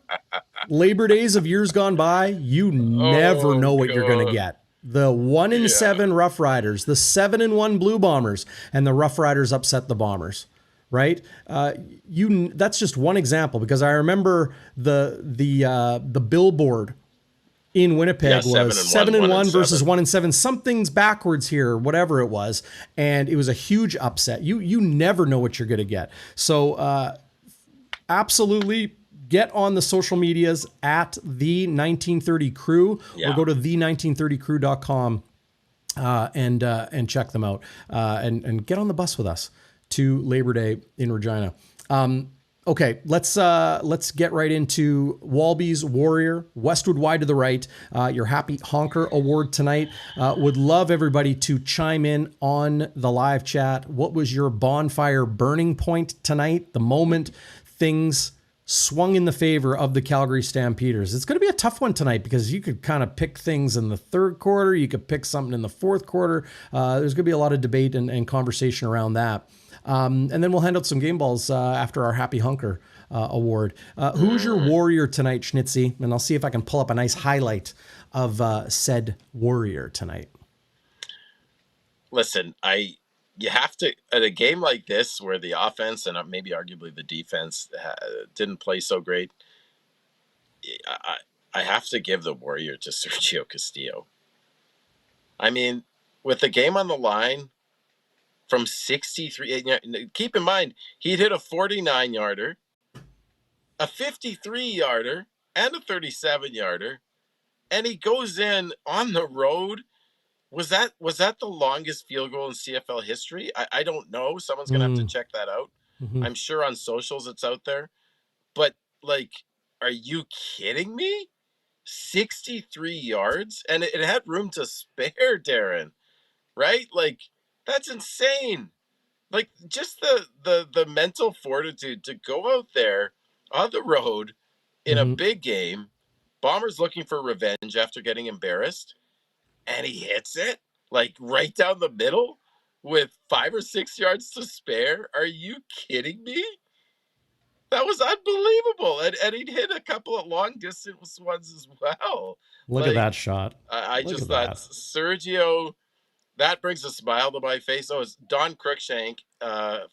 Speaker 1: Labor Days of years gone by? You never know what you're going to get. The 1-7 Rough Riders, the 7-1 Blue Bombers, and the Rough Riders upset the Bombers. Right? That's just one example, because I remember the billboard in Winnipeg was 7-1 versus 1-7. Something's backwards here, whatever it was, and it was a huge upset. You never know what you're going to get. So absolutely get on the social medias at the 1930 Crew, or go to the1930crew.com and check them out, and get on the bus with us to Labor Day in Regina. Okay, let's get right into Walby's Warrior, Westwood Wide to the Right, your Happy Honker Award tonight. Would love everybody to chime in on the live chat. What was your bonfire burning point tonight? The moment things swung in the favor of the Calgary Stampeders. It's going to be a tough one tonight, because you could kind of pick things in the third quarter. You could pick something in the fourth quarter. There's going to be a lot of debate and conversation around that. And then we'll hand out some game balls after our Happy Hunker Award. Who's your warrior tonight, Schnitzy? And I'll see if I can pull up a nice highlight of said warrior tonight.
Speaker 2: Listen, you have to, at a game like this where the offense and maybe arguably the defense didn't play so great, I have to give the warrior to Sergio Castillo. I mean, with the game on the line, from 63, keep in mind, he'd hit a 49-yarder, a 53-yarder, and a 37-yarder, and he goes in on the road. Was that the longest field goal in CFL history? I don't know. Someone's going to have to check that out. Mm-hmm. I'm sure on socials it's out there. But, like, are you kidding me? 63 yards? And it had room to spare, Darren. Right? Like, that's insane. Like, just the mental fortitude to go out there on the road in a big game. Bombers looking for revenge after getting embarrassed. And he hits it, like, right down the middle with 5 or 6 yards to spare. Are you kidding me? That was unbelievable. And he'd hit a couple of long-distance ones as well.
Speaker 1: Look at that shot.
Speaker 2: I just thought, Sergio, that brings a smile to my face. Oh, it's Don Cruikshank,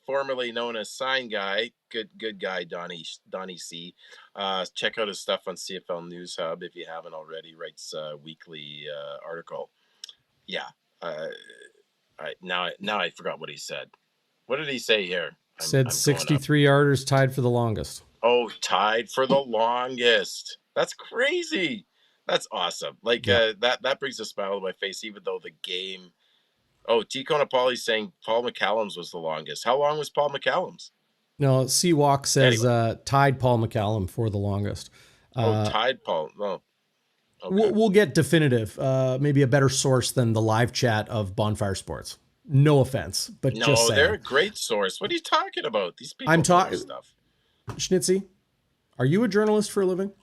Speaker 2: formerly known as Sign Guy. Good guy, Donnie C. Check out his stuff on CFL News Hub if you haven't already. Writes a weekly article. Yeah. Now I forgot what he said. What did he say here?
Speaker 1: Said 63 yarders tied for the longest.
Speaker 2: Oh, tied for the longest. That's crazy. That's awesome. Like, that brings a smile to my face, even though the game. Oh, T. Conapoli's saying Paul McCallum's was the longest. How long was Paul McCallum's?
Speaker 1: No, Seawalk says tied Paul McCallum for the longest.
Speaker 2: Tied Paul. No. Okay.
Speaker 1: We'll get definitive, maybe a better source than the live chat of Bonfire Sports. No offense, but just saying.
Speaker 2: They're a great source. What are you talking about? These people
Speaker 1: I'm talking
Speaker 2: stuff.
Speaker 1: Schnitzy, are you a journalist for a living?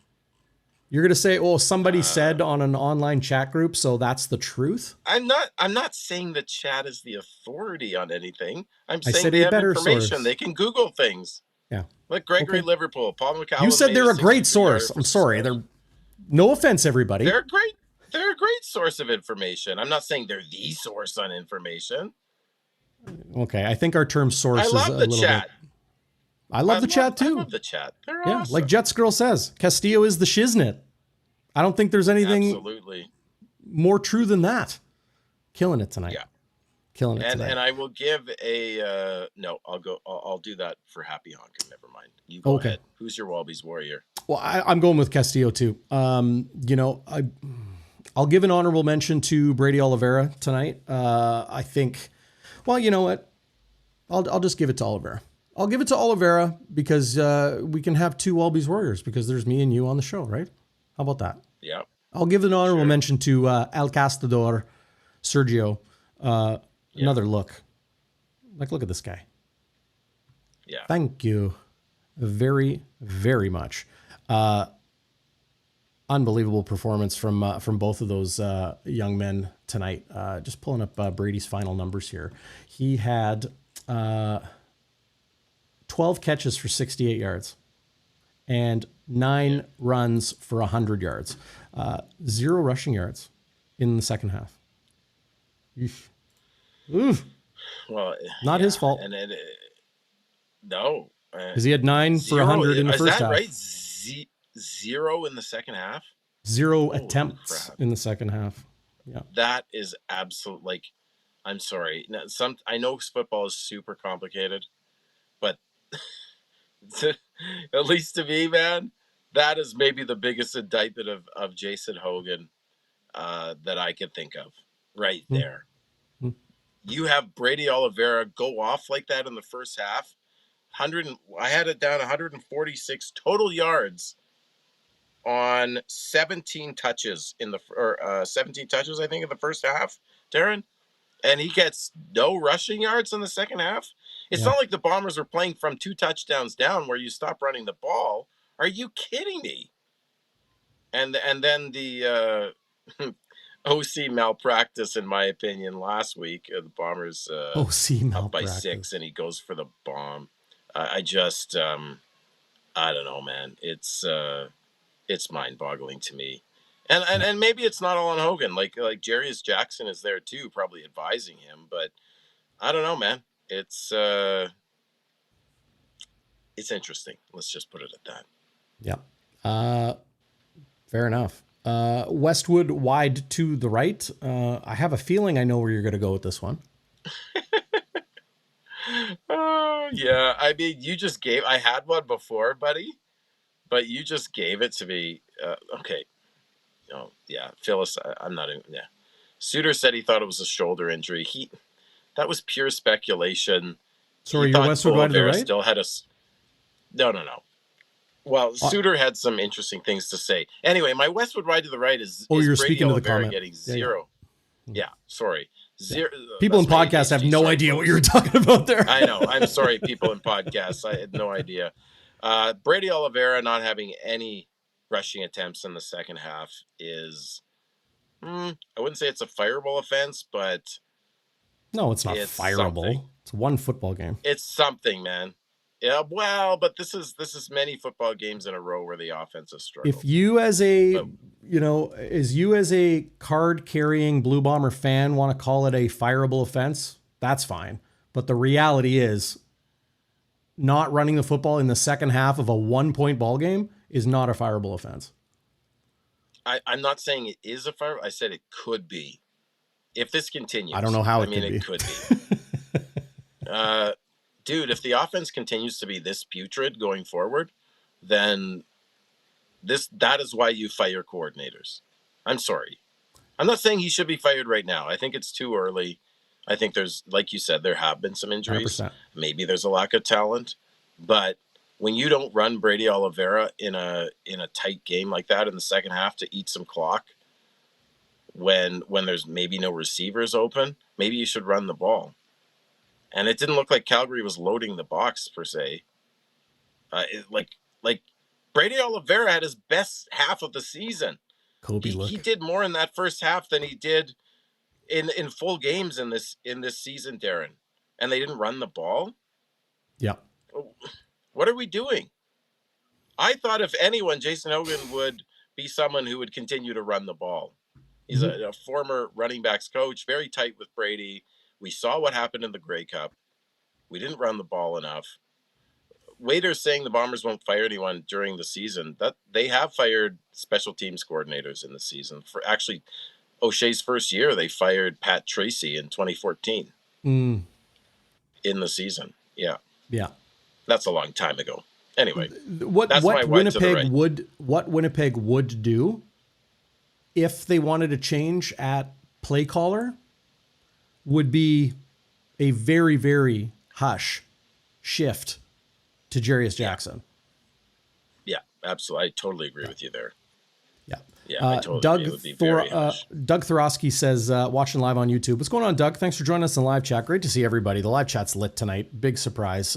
Speaker 1: You're going to say, oh, somebody said on an online chat group, so that's the truth?
Speaker 2: I'm not saying the chat is the authority on anything. I'm saying they have information. Source. They can Google things.
Speaker 1: Yeah.
Speaker 2: Like Gregory Liverpool, Paul McCallum.
Speaker 1: You said they're a great source. I'm sorry. No offense, everybody.
Speaker 2: They're great. They're a great source of information. I'm not saying they're the source on information.
Speaker 1: Okay, I think our term source is a
Speaker 2: love the
Speaker 1: little
Speaker 2: chat.
Speaker 1: bit. I love the chat too.
Speaker 2: I love the chat. They're
Speaker 1: Yeah,
Speaker 2: awesome.
Speaker 1: like Jets Girl says, Castillo is the shiznit. I don't think there's anything
Speaker 2: absolutely
Speaker 1: more true than that. Killing it tonight.
Speaker 2: Yeah.
Speaker 1: Killing it tonight.
Speaker 2: And I will give a no. I'll do that for Happy Honker. Never mind. You go ahead. Who's your Wallabies warrior?
Speaker 1: Well, I'm going with Castillo too. You know, I'll give an honorable mention to Brady Oliveira tonight. I think. Well, you know what? I'll just give it to Oliveira. I'll give it to Oliveira because we can have two Wallabies warriors because there's me and you on the show, right? How about that?
Speaker 2: Yeah.
Speaker 1: I'll give an honorable mention to El Castador, Sergio. Another look. Like, look at this guy.
Speaker 2: Yeah.
Speaker 1: Thank you very, very much. Unbelievable performance from both of those young men tonight. Just pulling up Brady's final numbers here. He had 12 catches for 68 yards and 9 runs for 100 yards. 0 rushing yards in the second half. Oof.
Speaker 2: Well,
Speaker 1: not his fault.
Speaker 2: And no,
Speaker 1: because he had 9 for 100 in the first half.
Speaker 2: Right? 0 in the second half.
Speaker 1: 0 attempts in the second half. Yeah,
Speaker 2: that is absolute. Like, I'm sorry. Now, I know football is super complicated, but at least to me, man, that is maybe the biggest indictment of Jason Hogan that I could think of right there. You have Brady Oliveira go off like that in the first half. I had it down 146 total yards on 17 touches 17 touches, I think, in the first half, Darrin. And he gets no rushing yards in the second half. It's not like the Bombers are playing from 2 touchdowns down where you stop running the ball. Are you kidding me? And then the OC malpractice, in my opinion, last week. The Bombers
Speaker 1: OC malpractice
Speaker 2: up by 6, and he goes for the bomb. I just, I don't know, man. It's mind-boggling to me. And maybe it's not all on Hogan. Like Jarius Jackson is there too, probably advising him. But I don't know, man. It's interesting. Let's just put it at that.
Speaker 1: Yeah. Fair enough. Westwood wide to the right. I have a feeling I know where you're going to go with this one.
Speaker 2: Oh, yeah. I mean, I had one before, buddy, but you just gave it to me. Okay. Oh, yeah. Phyllis, I'm not even, yeah. Suter said he thought it was a shoulder injury. That was pure speculation.
Speaker 1: Sorry, your Westwood wide to the right?
Speaker 2: Still had no. Well, Suter had some interesting things to say. Anyway, my Westwood wide to the right is
Speaker 1: you're
Speaker 2: Brady
Speaker 1: speaking
Speaker 2: Oliveira
Speaker 1: to the comment.
Speaker 2: Getting 0. Yeah, sorry. 0.
Speaker 1: People in podcasts have no idea what you're talking about there.
Speaker 2: I know. I'm sorry, people in podcasts. I had no idea. Brady Oliveira not having any rushing attempts in the second half is, I wouldn't say it's a fireable offense, but
Speaker 1: no, it's not fireable. Something. It's one football game.
Speaker 2: It's something, man. Yeah, well, but this is many football games in a row where the offense has struggled.
Speaker 1: If you as a card carrying Blue Bomber fan want to call it a fireable offense, that's fine. But the reality is, not running the football in the second half of a 1-point ball game is not a fireable offense.
Speaker 2: I'm not saying it is a fire. I said it could be. If this continues.
Speaker 1: I don't know how it could be.
Speaker 2: It could be. Dude, if the offense continues to be this putrid going forward, then that is why you fire coordinators. I'm sorry. I'm not saying he should be fired right now. I think it's too early. I think there's, like you said, there have been some injuries. 100%. Maybe there's a lack of talent. But when you don't run Brady Oliveira in a tight game like that in the second half to eat some clock, when there's maybe no receivers open, maybe you should run the ball. And it didn't look like Calgary was loading the box per se. Like Brady Oliveira had his best half of the season. He did more in that first half than he did in full games in this season, Darrin. And they didn't run the ball.
Speaker 1: Yeah.
Speaker 2: What are we doing? I thought if anyone, Jason Hogan would be someone who would continue to run the ball. He's a former running backs coach, very tight with Brady. We saw what happened in the Grey Cup. We didn't run the ball enough. Waiter's saying the Bombers won't fire anyone during the season. That they have fired special teams coordinators in the season. For actually O'Shea's first year, they fired Pat Tracy in 2014 in the season. Yeah.
Speaker 1: Yeah.
Speaker 2: That's a long time ago. Anyway,
Speaker 1: what Winnipeg would do if they wanted to change at play caller would be a very, very hush shift to Jarius Jackson.
Speaker 2: Yeah, absolutely. I totally agree with you there.
Speaker 1: Yeah.
Speaker 2: Yeah, I totally agree.
Speaker 1: Doug Thorosky says, watching live on YouTube. What's going on, Doug? Thanks for joining us in the live chat. Great to see everybody. The live chat's lit tonight. Big surprise.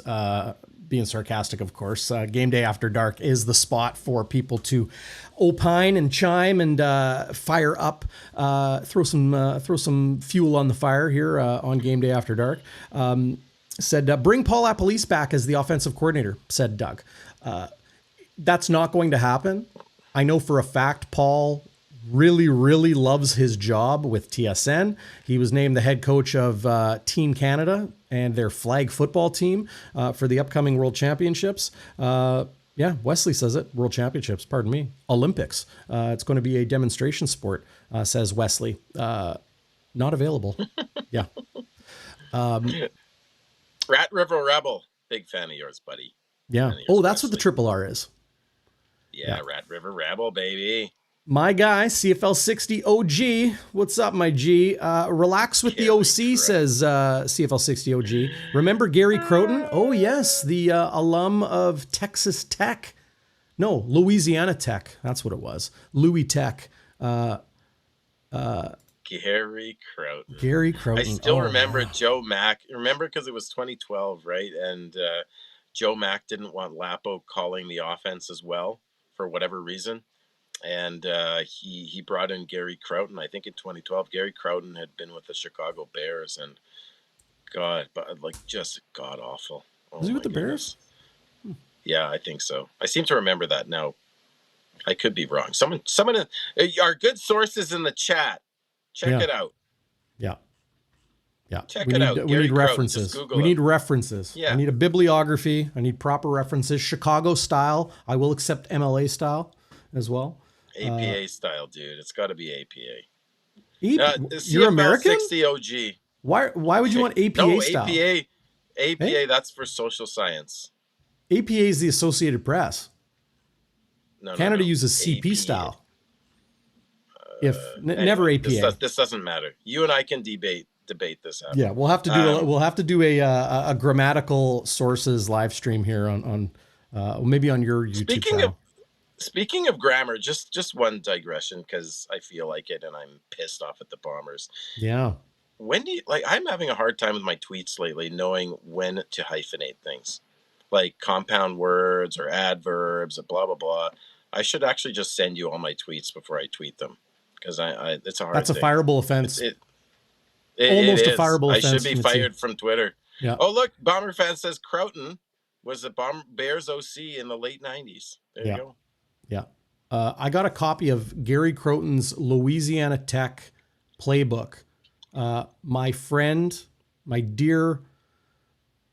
Speaker 1: Being sarcastic, of course. Game Day After Dark is the spot for people to opine and chime and fire up, throw some fuel on the fire here on Game Day After Dark. Said, bring Paul Appolise back as the offensive coordinator, said Doug. That's not going to happen. I know for a fact Paul really, really loves his job with TSN. He was named the head coach of Team Canada and their flag football team for the upcoming World Championships. Yeah, Wesley says it. World Championships, pardon me. Olympics. It's going to be a demonstration sport, says Wesley. Not available. Yeah.
Speaker 2: Rat River Rebel. Big fan of yours, buddy.
Speaker 1: Yeah. Oh, that's Wesley. What the triple R is.
Speaker 2: Yeah, Rat River Rebel, baby.
Speaker 1: My guy, CFL 60 OG. What's up, my G? Relax with the OC, says CFL 60 OG. Remember Gary Croton? Oh, yes, the alum of Texas Tech. No, Louisiana Tech. That's what it was. Louis Tech.
Speaker 2: Gary Croton.
Speaker 1: Gary Croton.
Speaker 2: I still remember Joe Mack. Remember because it was 2012, right? And Joe Mack didn't want Lapo calling the offense as well for whatever reason. And he brought in Gary Croton, I think in 2012. Gary Croton had been with the Chicago Bears, and just god awful.
Speaker 1: Was he with the Bears?
Speaker 2: Yeah, I think so. I seem to remember that now. I could be wrong. Someone, our good sources in the chat, check it out.
Speaker 1: Yeah. Yeah.
Speaker 2: Check it out.
Speaker 1: We need references. We need references.
Speaker 2: Yeah.
Speaker 1: I need a bibliography. I need proper references. Chicago style. I will accept MLA style as well.
Speaker 2: APA style, dude. It's got to be APA.
Speaker 1: You're American?
Speaker 2: 60 OG.
Speaker 1: Why would you want APA style?
Speaker 2: APA, that's for social science.
Speaker 1: APA is the Associated Press. Canada uses CP APA style. Never APA.
Speaker 2: This doesn't matter. You and I can debate this out.
Speaker 1: Yeah, we'll have to do a grammatical sources live stream here on maybe on your YouTube channel.
Speaker 2: Speaking of grammar, just one digression because I feel like it and I'm pissed off at the Bombers.
Speaker 1: Yeah.
Speaker 2: When do you I'm having a hard time with my tweets lately knowing when to hyphenate things. Like compound words or adverbs or blah blah blah. I should actually just send you all my tweets before I tweet them because it's a hard
Speaker 1: That's
Speaker 2: thing.
Speaker 1: A fireable offense.
Speaker 2: Almost
Speaker 1: a fireable offense.
Speaker 2: I should be fired from Twitter.
Speaker 1: Yeah.
Speaker 2: Oh look, Bomber fan says Croton was the Bears OC in the late 90s. There you go.
Speaker 1: Yeah. I got a copy of Gary Croton's Louisiana Tech playbook. My friend, my dear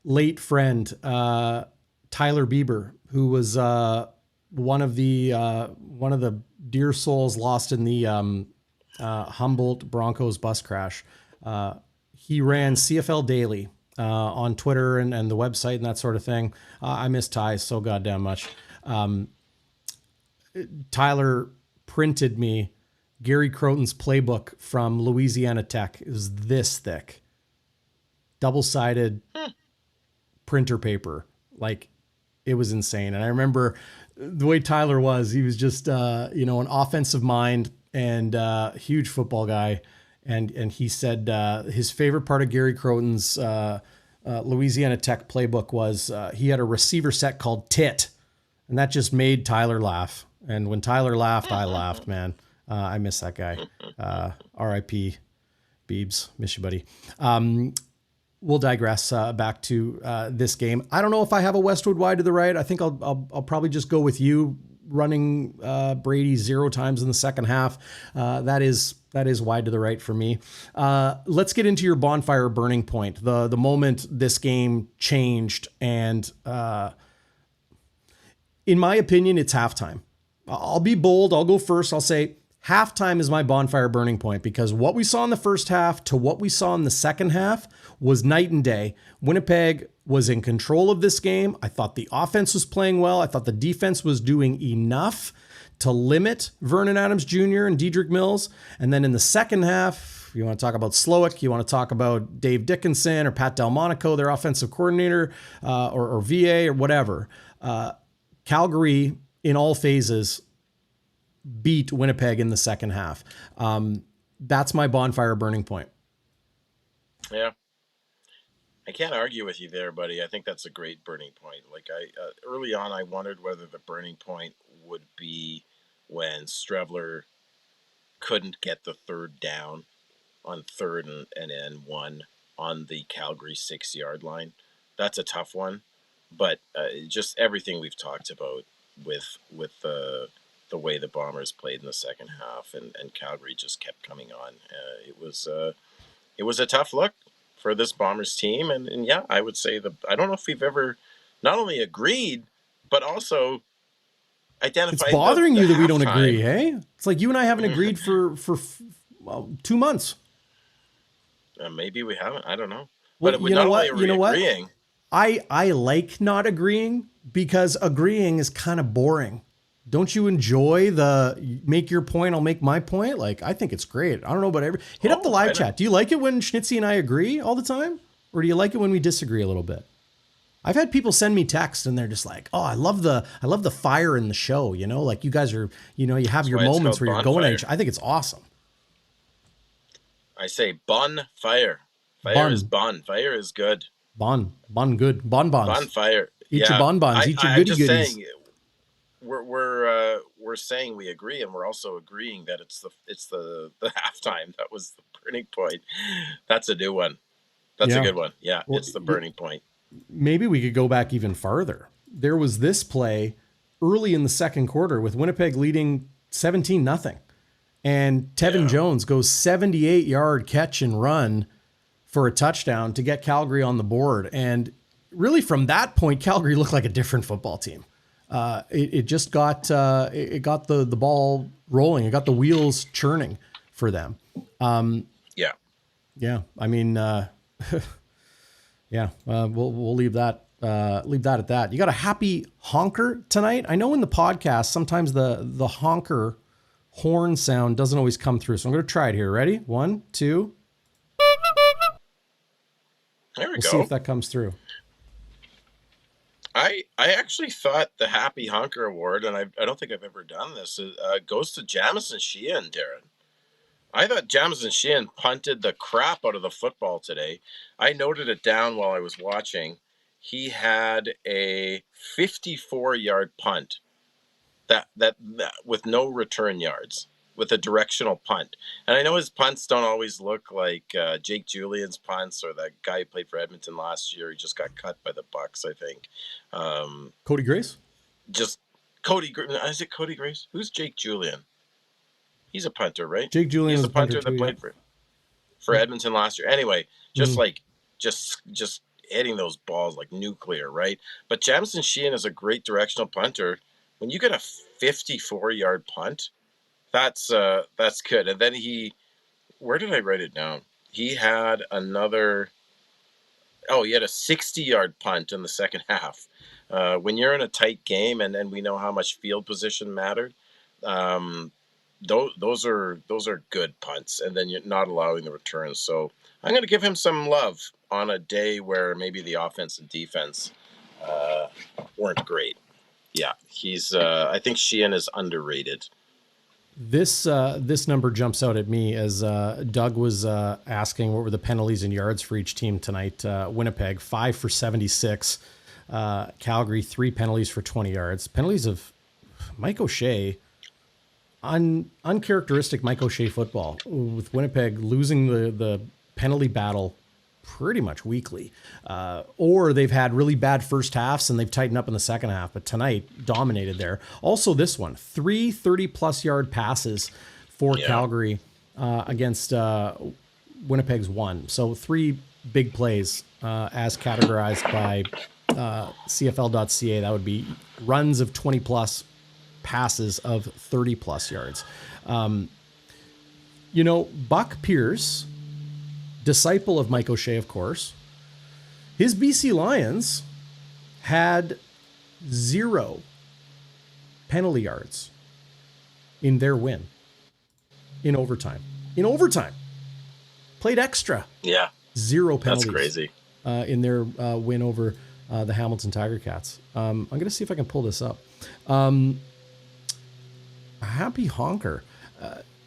Speaker 1: late friend, Tyler Bieber, who was one of the dear souls lost in the Humboldt Broncos bus crash. He ran CFL Daily on Twitter and the website and that sort of thing. I miss Ty so goddamn much. Tyler printed me Gary Croton's playbook from Louisiana Tech. It was this thick, double-sided printer paper. Like, it was insane. And I remember the way Tyler was. He was just, an offensive mind and huge football guy. And he said his favorite part of Gary Croton's Louisiana Tech playbook was he had a receiver set called Tit, and that just made Tyler laugh. And when Tyler laughed, I laughed, man. I miss that guy. R.I.P. Beebs. Miss you, buddy. We'll digress back to this game. I don't know if I have a Westwood wide to the right. I think I'll probably just go with you running Brady 0 times in the second half. That is wide to the right for me. Let's get into your bonfire burning point. The moment this game changed, and in my opinion, it's halftime. I'll be bold. I'll go first. I'll say halftime is my bonfire burning point, because what we saw in the first half to what we saw in the second half was night and day. Winnipeg was in control of this game. I thought the offense was playing well. I thought the defense was doing enough to limit Vernon Adams Jr. and Dedrick Mills. And then in the second half, you want to talk about 𝘎𝙦, you want to talk about Dave Dickinson or Pat Delmonico, their offensive coordinator, or VA or whatever. Calgary, in all phases, beat Winnipeg in the second half. That's my bonfire burning point.
Speaker 2: Yeah. I can't argue with you there, buddy. I think that's a great burning point. Like early on, I wondered whether the burning point would be when Strevler couldn't get the third down on 3rd and 1 on the Calgary 6-yard line. That's a tough one, but just everything we've talked about with the way the Bombers played in the second half, and Calgary just kept coming on. It was a tough look for this Bombers team. And yeah, I would say I don't know if we've ever not only agreed, but also identified.
Speaker 1: It's bothering you that we don't
Speaker 2: halftime.
Speaker 1: agree, hey? It's like you and I haven't agreed for 2 months.
Speaker 2: Maybe we haven't. I don't know.
Speaker 1: Well,
Speaker 2: but
Speaker 1: you know what?
Speaker 2: Agreeing.
Speaker 1: I like not agreeing, because agreeing is kind of boring. Don't you enjoy the make your point, I'll make my point? Like, I think it's great. I don't know about hit up the live chat. Do you like it when Schnitzy and I agree all the time? Or do you like it when we disagree a little bit? I've had people send me texts and they're just like, oh, I love the fire in the show. You know, like you guys are, you have your moments where you're going at each. I think it's awesome.
Speaker 2: I say bonfire. Fire is bon. Fire is good.
Speaker 1: Bon good. Bonbons. Bonfire. Eat your bonbons. Eat your goody goodies.
Speaker 2: Saying, we're saying we agree, and we're also agreeing that it's the halftime that was the burning point. That's a new one. That's a good one. Yeah, well, it's the burning point.
Speaker 1: Maybe we could go back even farther. There was this play early in the second quarter with Winnipeg leading 17-0, and Tevin Jones goes 78-yard catch and run for a touchdown to get Calgary on the board. And really, from that point, Calgary looked like a different football team. It just got the ball rolling. It got the wheels churning for them. Yeah. I mean, we'll leave that at that. You got a happy honker tonight? I know in the podcast sometimes the honker horn sound doesn't always come through, so I'm going to try it here. Ready? 1, 2.
Speaker 2: There we go.
Speaker 1: We'll see if that comes through.
Speaker 2: I actually thought the Happy Honker Award, and I don't think I've ever done this, goes to Jamison Sheehan, Darrin. I thought Jamison Sheehan punted the crap out of the football today. I noted it down while I was watching. He had a 54-yard punt that with no return yards, with a directional punt. And I know his punts don't always look like Jake Julian's punts, or that guy who played for Edmonton last year. He just got cut by the Bucks, I think.
Speaker 1: Cody Grace?
Speaker 2: Just Cody. Is it Cody Grace? Who's Jake Julian? He's a punter, right?
Speaker 1: Jake Julian
Speaker 2: is
Speaker 1: a
Speaker 2: punter that played for Edmonton last year. Anyway, just hitting those balls like nuclear, right? But Jamison Sheehan is a great directional punter. When you get a 54-yard punt, that's good. And then where did I write it down? He had he had a 60-yard punt in the second half. When you're in a tight game, and we know how much field position mattered, those are good punts, and then you're not allowing the returns. So I'm going to give him some love on a day where maybe the offense and defense weren't great. Yeah, I think Sheehan is underrated.
Speaker 1: This number jumps out at me as Doug was asking what were the penalties and yards for each team tonight. Winnipeg 5 for 76, Calgary 3 penalties for 20 yards. Penalties of Mike O'Shea, uncharacteristic Mike O'Shea football, with Winnipeg losing the penalty battle pretty much weekly, or they've had really bad first halves and they've tightened up in the second half. But tonight dominated there. Also, this one, 3 30-plus yard passes for Calgary against Winnipeg's 1. So 3 big plays as categorized by CFL.ca. That would be runs of 20-plus, passes of 30-plus yards. Buck Pierce, disciple of Mike O'Shea, of course, his BC Lions had 0 penalty yards in their win in overtime. Played extra.
Speaker 2: Yeah.
Speaker 1: 0 penalties.
Speaker 2: That's crazy.
Speaker 1: In their win over the Hamilton Tiger Cats. I'm going to see if I can pull this up. Happy honker.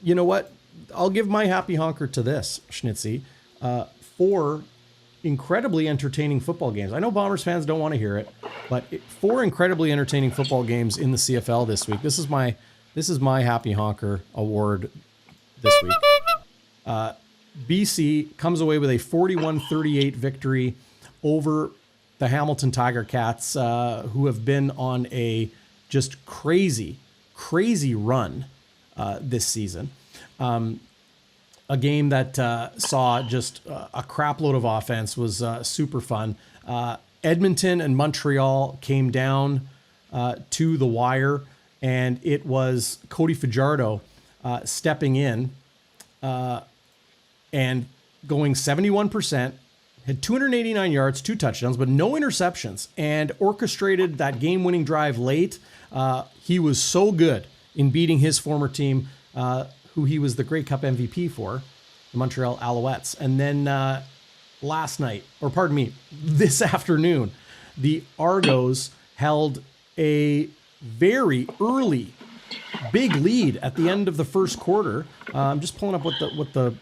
Speaker 1: You know what? I'll give my happy honker to this, Schnitzy. 4 incredibly entertaining football games. I know Bombers fans don't want to hear it, but 4 incredibly entertaining football games in the CFL this week. This is my happy honker award this week. BC comes away with a 41-38 victory over the Hamilton Tiger Cats, who have been on a just crazy run this season. A game that saw just a crap load of offense, was super fun. Edmonton and Montreal came down to the wire, and it was Cody Fajardo stepping in and going 71%, had 289 yards, 2 touchdowns, but no interceptions, and orchestrated that game-winning drive late. He was so good in beating his former team, who he was the Grey Cup MVP for, the Montreal Alouettes. And then this afternoon, the Argos held a very early big lead at the end of the first quarter. I'm just pulling up what the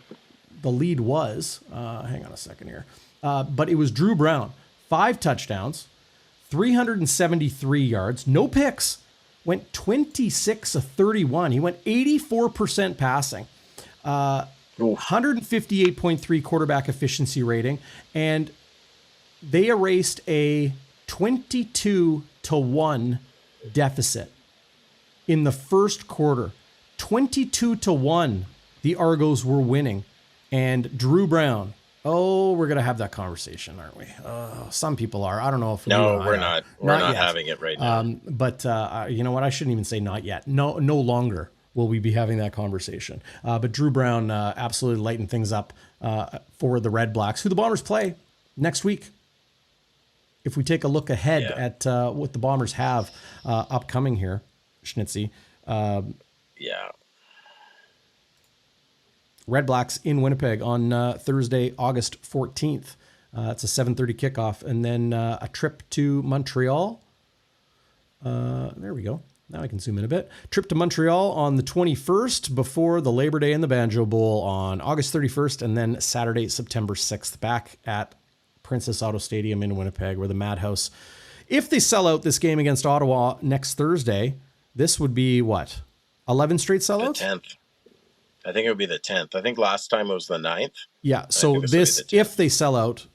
Speaker 1: lead was. Hang on a second here. But it was Drew Brown, 5 touchdowns, 373 yards, no picks, went 26 of 31. He went 84% passing, 158.3 quarterback efficiency rating, and they erased a 22-1 deficit in the first quarter. 22-1, the Argos were winning, and Drew Brown. Oh, we're going to have that conversation, aren't we? Some people are. I don't know if
Speaker 2: we're not. We're not having it right now.
Speaker 1: But you know what? I shouldn't even say not yet. No longer will we be having that conversation. But Drew Brown absolutely lightened things up for the Red Blacks, who the Bombers play next week. If we take a look ahead at what the Bombers have upcoming here, Schnitzy. Red Blacks in Winnipeg on Thursday, August 14th. It's a 7:30 kickoff. And then a trip to Montreal. There we go. Now I can zoom in a bit. Trip to Montreal on the 21st before the Labor Day and the Banjo Bowl on August 31st. And then Saturday, September 6th, back at Princess Auto Stadium in Winnipeg, where the Madhouse, if they sell out this game against Ottawa next Thursday, this would be what? 11 straight sellouts?
Speaker 2: The 10th. I think it would be the 10th. I think last time it was the 9th.
Speaker 1: Yeah. So this, if they sell out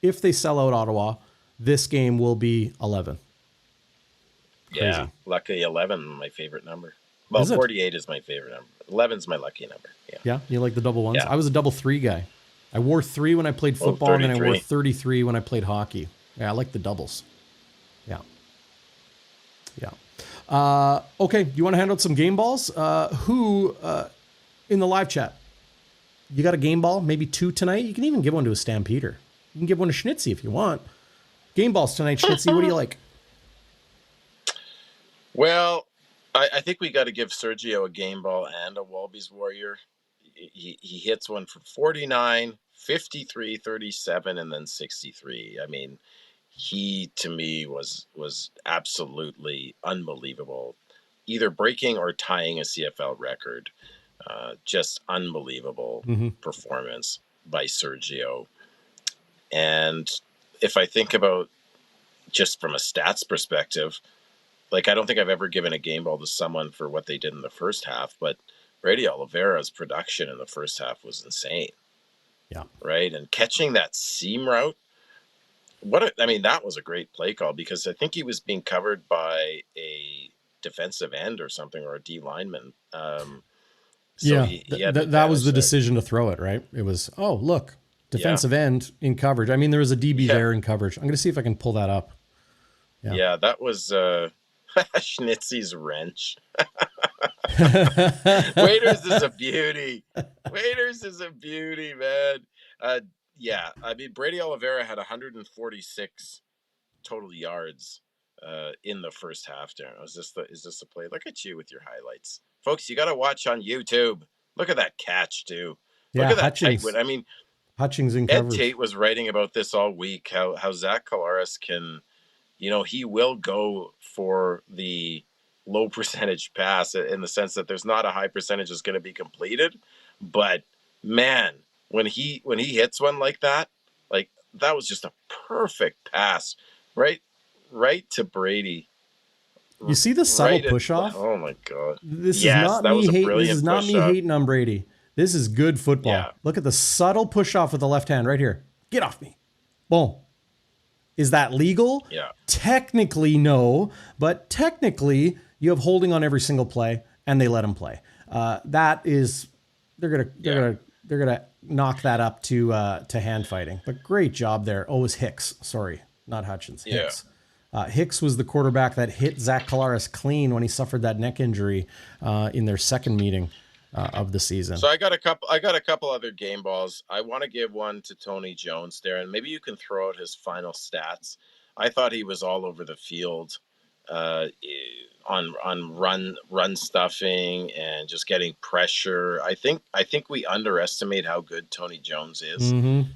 Speaker 1: Ottawa, this game will be 11. Crazy.
Speaker 2: Yeah. Lucky 11, my favorite number. Well, 48 is my favorite number. 11 is my lucky number. Yeah.
Speaker 1: Yeah. You like the double ones?
Speaker 2: Yeah.
Speaker 1: I was a double 3 guy. I wore 3 when I played football, and then I wore 33 when I played hockey. Yeah. I like the doubles. Yeah. Yeah. Okay. Do you want to hand out some game balls? In the live chat, you got a game ball, maybe 2 tonight? You can even give one to a Stampeder. You can give one to Schnitzy if you want. Game balls tonight, Schnitzy. What do you like?
Speaker 2: Well, I think we got to give Sergio a game ball and a Walby's Warrior. He hits one for 49, 53, 37, and then 63. I mean, he, to me, was absolutely unbelievable, either breaking or tying a CFL record. Just unbelievable performance by Sergio. And if I think about just from a stats perspective, like, I don't think I've ever given a game ball to someone for what they did in the first half, but Brady Oliveira's production in the first half was insane.
Speaker 1: Yeah.
Speaker 2: Right. And catching that seam route. That was a great play call, because I think he was being covered by a defensive end or something, or a D lineman. So
Speaker 1: Yeah.
Speaker 2: he had an
Speaker 1: That was
Speaker 2: advantage
Speaker 1: the
Speaker 2: there.
Speaker 1: decision to throw it, right? It was, oh, look,
Speaker 2: Yeah.
Speaker 1: defensive end in coverage. I mean, there was a DB
Speaker 2: Yeah.
Speaker 1: there in coverage. I'm going to see if I can pull that up.
Speaker 2: Yeah, that was Schnitzy's wrench. Waiters is a beauty. Waiters is a beauty, man. Yeah, Brady Oliveira had 146 total yards in the first half. There, is this the play? Look at you with your highlights, folks. You got to watch on YouTube. Look at that catch too. Look at that tight
Speaker 1: Hutchings.
Speaker 2: win.
Speaker 1: Hutchings in
Speaker 2: Ed
Speaker 1: coverage.
Speaker 2: Tate was writing about this all week. How Zach Schnitzer can, he will go for the low percentage pass, in the sense that there's not a high percentage is going to be completed. But man, when he hits one like that was just a perfect pass, right to Brady.
Speaker 1: You see the subtle push off?
Speaker 2: Oh my God!
Speaker 1: This is not me hating on Brady. This is good football.
Speaker 2: Yeah.
Speaker 1: Look at the subtle push off with the left hand right here. Get off me. Boom. Is that legal?
Speaker 2: Yeah.
Speaker 1: Technically, no. But technically, you have holding on every single play, and they let him play. That is, they're gonna knock that up to hand fighting. But great job there. Oh, it was Hicks. Sorry, not Hutchins. Hicks. Hicks was the quarterback that hit Zach Schnitzer clean when he suffered that neck injury in their second meeting of the season.
Speaker 2: So I got a couple other game balls. I want to give one to Tony Jones there, and maybe you can throw out his final stats. I thought he was all over the field on run stuffing and just getting pressure. I think we underestimate how good Tony Jones is.
Speaker 1: Mm-hmm.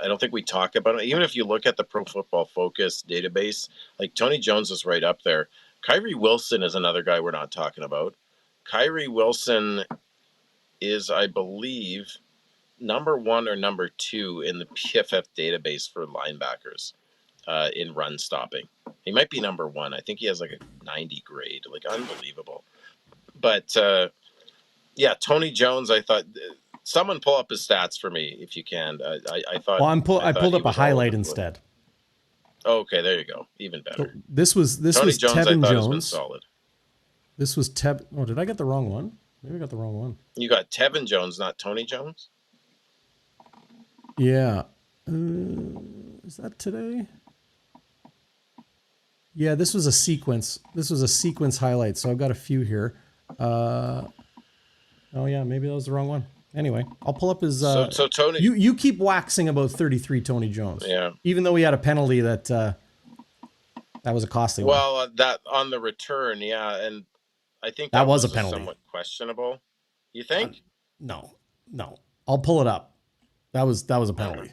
Speaker 2: I don't think we talk about it. Even if you look at the Pro Football Focus database, like Tony Jones is right up there. Kyrie Wilson is another guy we're not talking about. Kyrie Wilson is, I believe, number 1 or number 2 in the PFF database for linebackers in run stopping. He might be number 1. I think he has like a 90 grade, like unbelievable. But yeah, Tony Jones, I thought, someone pull up his stats for me if you can. I thought. Well,
Speaker 1: I pulled up a highlight instead.
Speaker 2: Okay, there you go. Even better.
Speaker 1: So this was
Speaker 2: Jones,
Speaker 1: Tevin
Speaker 2: I thought
Speaker 1: Jones.
Speaker 2: has been solid.
Speaker 1: This was Teb. Oh, did I get the wrong one? Maybe I got the wrong one.
Speaker 2: You got Tevin Jones, not Tony Jones?
Speaker 1: Yeah. Is that today? Yeah, this was a sequence. This was a sequence highlight. So I've got a few here. Oh yeah, maybe that was the wrong one. Anyway, I'll pull up his.
Speaker 2: So Tony,
Speaker 1: you keep waxing about 33 Tony Jones.
Speaker 2: Yeah.
Speaker 1: Even though he had a penalty that was a costly one.
Speaker 2: Well, that on the return, yeah, and I think
Speaker 1: that was a penalty.
Speaker 2: Somewhat questionable. You think?
Speaker 1: No. I'll pull it up. That was a penalty.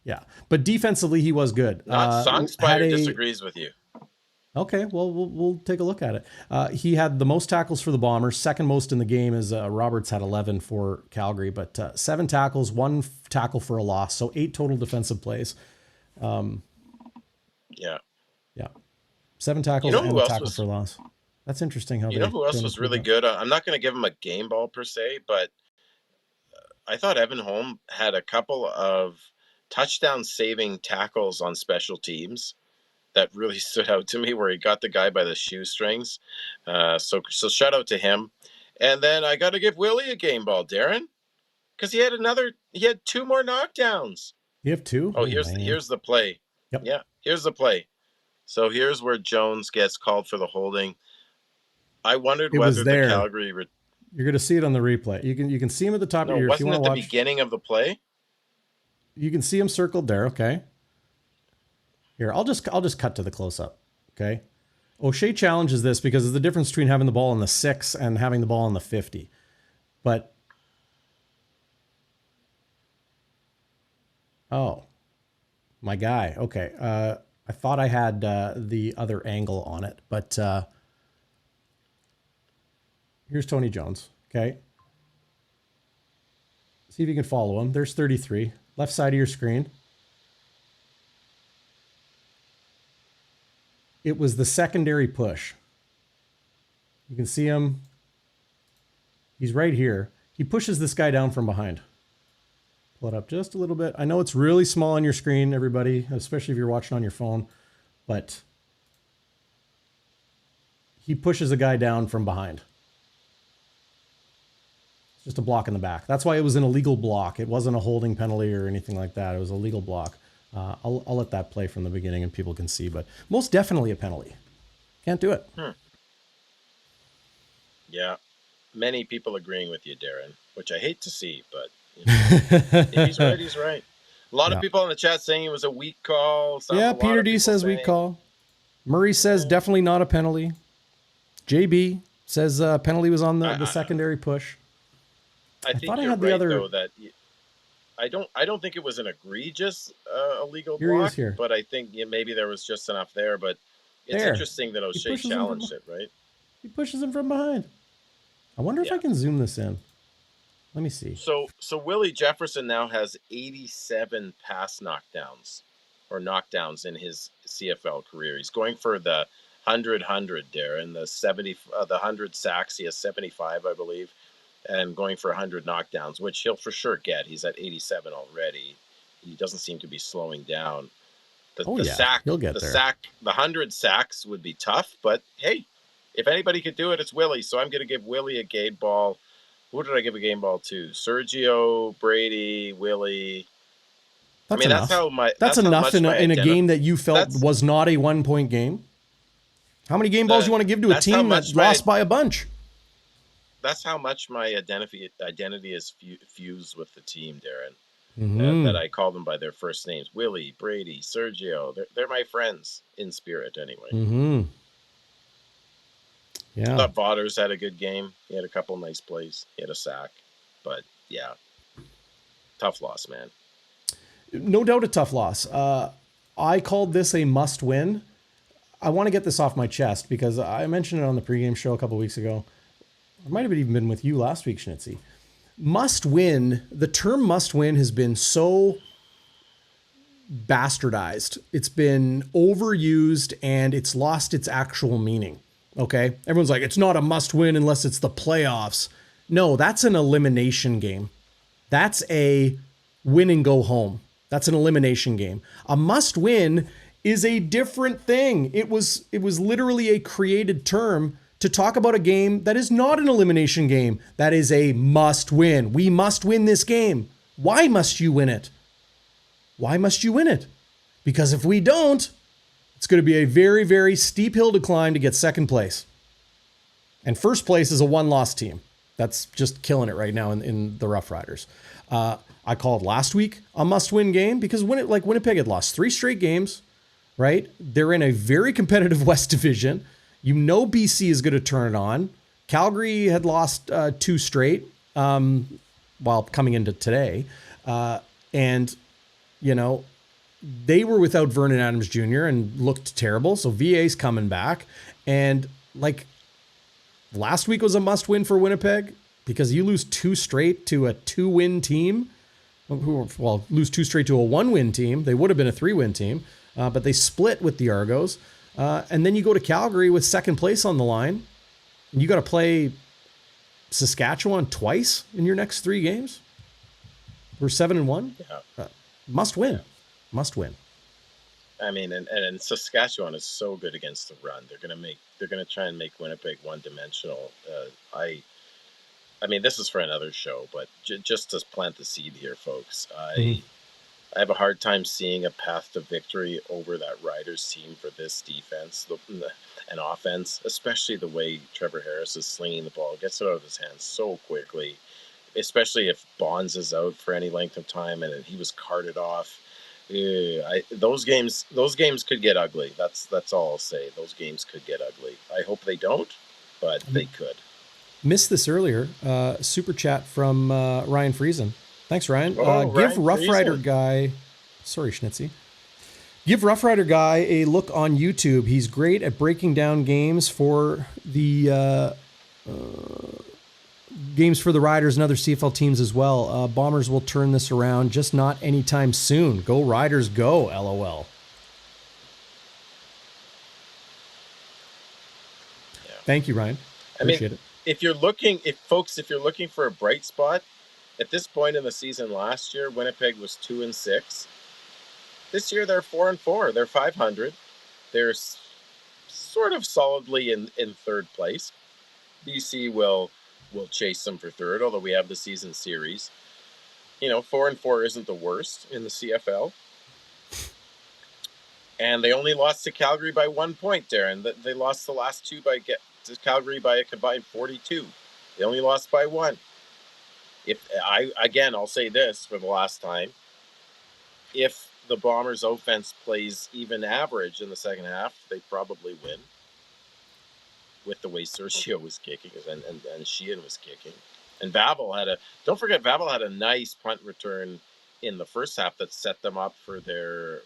Speaker 1: Yeah, but defensively he was good.
Speaker 2: Songspider disagrees with you.
Speaker 1: Okay, well, we'll take a look at it. He had the most tackles for the Bombers. Second most in the game is Roberts had 11 for Calgary, but 7 tackles, 1 tackle for a loss, so 8 total defensive plays.
Speaker 2: Yeah.
Speaker 1: 7 tackles and a tackle for a loss. That's interesting.
Speaker 2: You know who else was really good? I'm not going to give him a game ball per se, but I thought Evan Holm had a couple of touchdown-saving tackles on special teams that really stood out to me, where he got the guy by the shoestrings. So shout out to him. And then I got to give Willie a game ball, Darren, because he had 2 more knockdowns.
Speaker 1: You have 2?
Speaker 2: Oh, here's the play.
Speaker 1: Yep.
Speaker 2: Yeah, here's the play. So here's where Jones gets called for the holding. I wondered whether the Calgary.
Speaker 1: You're going to see it on the replay. You can see him at the top of your.
Speaker 2: Wasn't it the beginning of the play?
Speaker 1: You can see him circled there. Okay. Here, I'll just cut to the close up. Okay. O'Shea challenges this because of the difference between having the ball in the 6 and having the ball in the 50. But oh, my guy. Okay. I thought I had the other angle on it, but here's Tony Jones. Okay. See if you can follow him. There's 33. Left side of your screen. It was the secondary push. You can see him. He's right here. He pushes this guy down from behind. Pull it up just a little bit. I know it's really small on your screen, everybody, especially if you're watching on your phone, but he pushes a guy down from behind. It's just a block in the back. That's why it was an illegal block. It wasn't a holding penalty or anything like that. It was a legal block. I'll let that play from the beginning and people can see, but most definitely a penalty. Can't do it.
Speaker 2: Yeah. Many people agreeing with you, Darrin, which I hate to see, but if he's right, he's right. A lot of people in the chat saying it was a weak call.
Speaker 1: Peter D says weak call. Murray says definitely not a penalty. JB says penalty was on the secondary push.
Speaker 2: I think you're right, though, that I don't think it was an egregious illegal block, but I think maybe there was just enough there. But it's interesting that O'Shea challenged it, right?
Speaker 1: He pushes him from behind. I wonder if I can zoom this in. Let me see.
Speaker 2: So Willie Jefferson now has 87 pass knockdowns or knockdowns in his CFL career. He's going for the 100, Darrin, the 100 sacks. He has 75, I believe, and going for 100 knockdowns, which he'll for sure get. He's at 87 already. He doesn't seem to be slowing down.
Speaker 1: He'll get there.
Speaker 2: The 100 sacks would be tough, but hey, if anybody could do it, it's Willie. So I'm going to give Willie a game ball. Who did I give a game ball to? Sergio, Brady, Willie.
Speaker 1: That's enough in a game that you felt was not a 1-point game. How many game balls you want to give to a team that lost by a bunch?
Speaker 2: That's how much my identity is fused with the team, Darrin. That I call them by their first names: Willie, Brady, Sergio. They're my friends in spirit, anyway.
Speaker 1: Yeah.
Speaker 2: I thought Vaughters had a good game. He had a couple nice plays. He had a sack, but tough loss, man.
Speaker 1: No doubt a tough loss. I called this a must-win. I want to get this off my chest because I mentioned it on the pregame show a couple weeks ago. It might have even been with you last week, Schnitzy. Must win. The term must win has been so bastardized. It's been overused and it's lost its actual meaning. Okay. Everyone's like, it's not a must win unless it's the playoffs. No, that's an elimination game. That's a win and go home. That's an elimination game. A must win is a different thing. It was literally a created term to talk about a game that is not an elimination game. That is a must win. We must win this game. Why must you win it? Why must you win it? Because if we don't, it's going to be a very, very steep hill to climb to get second place. And first place is a one-loss team. That's just killing it right now in the Rough Riders. I called last week a must-win game because Winnipeg had lost 3 straight games, right? They're in a very competitive West Division. You know BC is going to turn it on. Calgary had lost 2 straight while coming into today. And, they were without Vernon Adams Jr. and looked terrible. So VA's coming back. And last week was a must win for Winnipeg because you lose 2 straight to a 2-win team. Lose 2 straight to a 1-win team. They would have been a 3-win team, but they split with the Argos. And then you go to Calgary with second place on the line. And you got to play Saskatchewan twice in your next 3 games. We're 7-1.
Speaker 2: Yeah.
Speaker 1: Must win. Must win.
Speaker 2: I mean, and Saskatchewan is so good against the run. They're gonna try and make Winnipeg one-dimensional. I mean, this is for another show, but just to plant the seed here, folks. I have a hard time seeing a path to victory over that Riders team for this defense and offense, especially the way Trevor Harris is slinging the ball, gets it out of his hands so quickly, especially if Bonds is out for any length of time and he was carted off. Those games could get ugly. That's all I'll say. Those games could get ugly. I hope they don't, but they could.
Speaker 1: Missed this earlier. Super chat from Ryan Friesen. Thanks, Ryan. Give Rough Rider Guy, sorry, Schnitzy. Give Rough Rider Guy a look on YouTube. He's great at breaking down games for the Riders and other CFL teams as well. Bombers will turn this around, just not anytime soon. Go Riders, go! LOL. Yeah. Thank you, Ryan. Appreciate it.
Speaker 2: If you're looking for a bright spot, At this point in the season last year, Winnipeg was 2-6. This year they're 4-4. They're 500. They're sort of solidly in third place. BC will chase them for third, although we have the season series. 4-4 isn't the worst in the CFL. And they only lost to Calgary by 1 point, Darren. They lost the last two to Calgary by a combined 42. They only lost by 1. I'll say this for the last time. If the Bombers' offense plays even average in the second half, they probably win. With the way Sergio was kicking and Sheehan was kicking. And don't forget, Vavel had a nice punt return in the first half that set them up for their,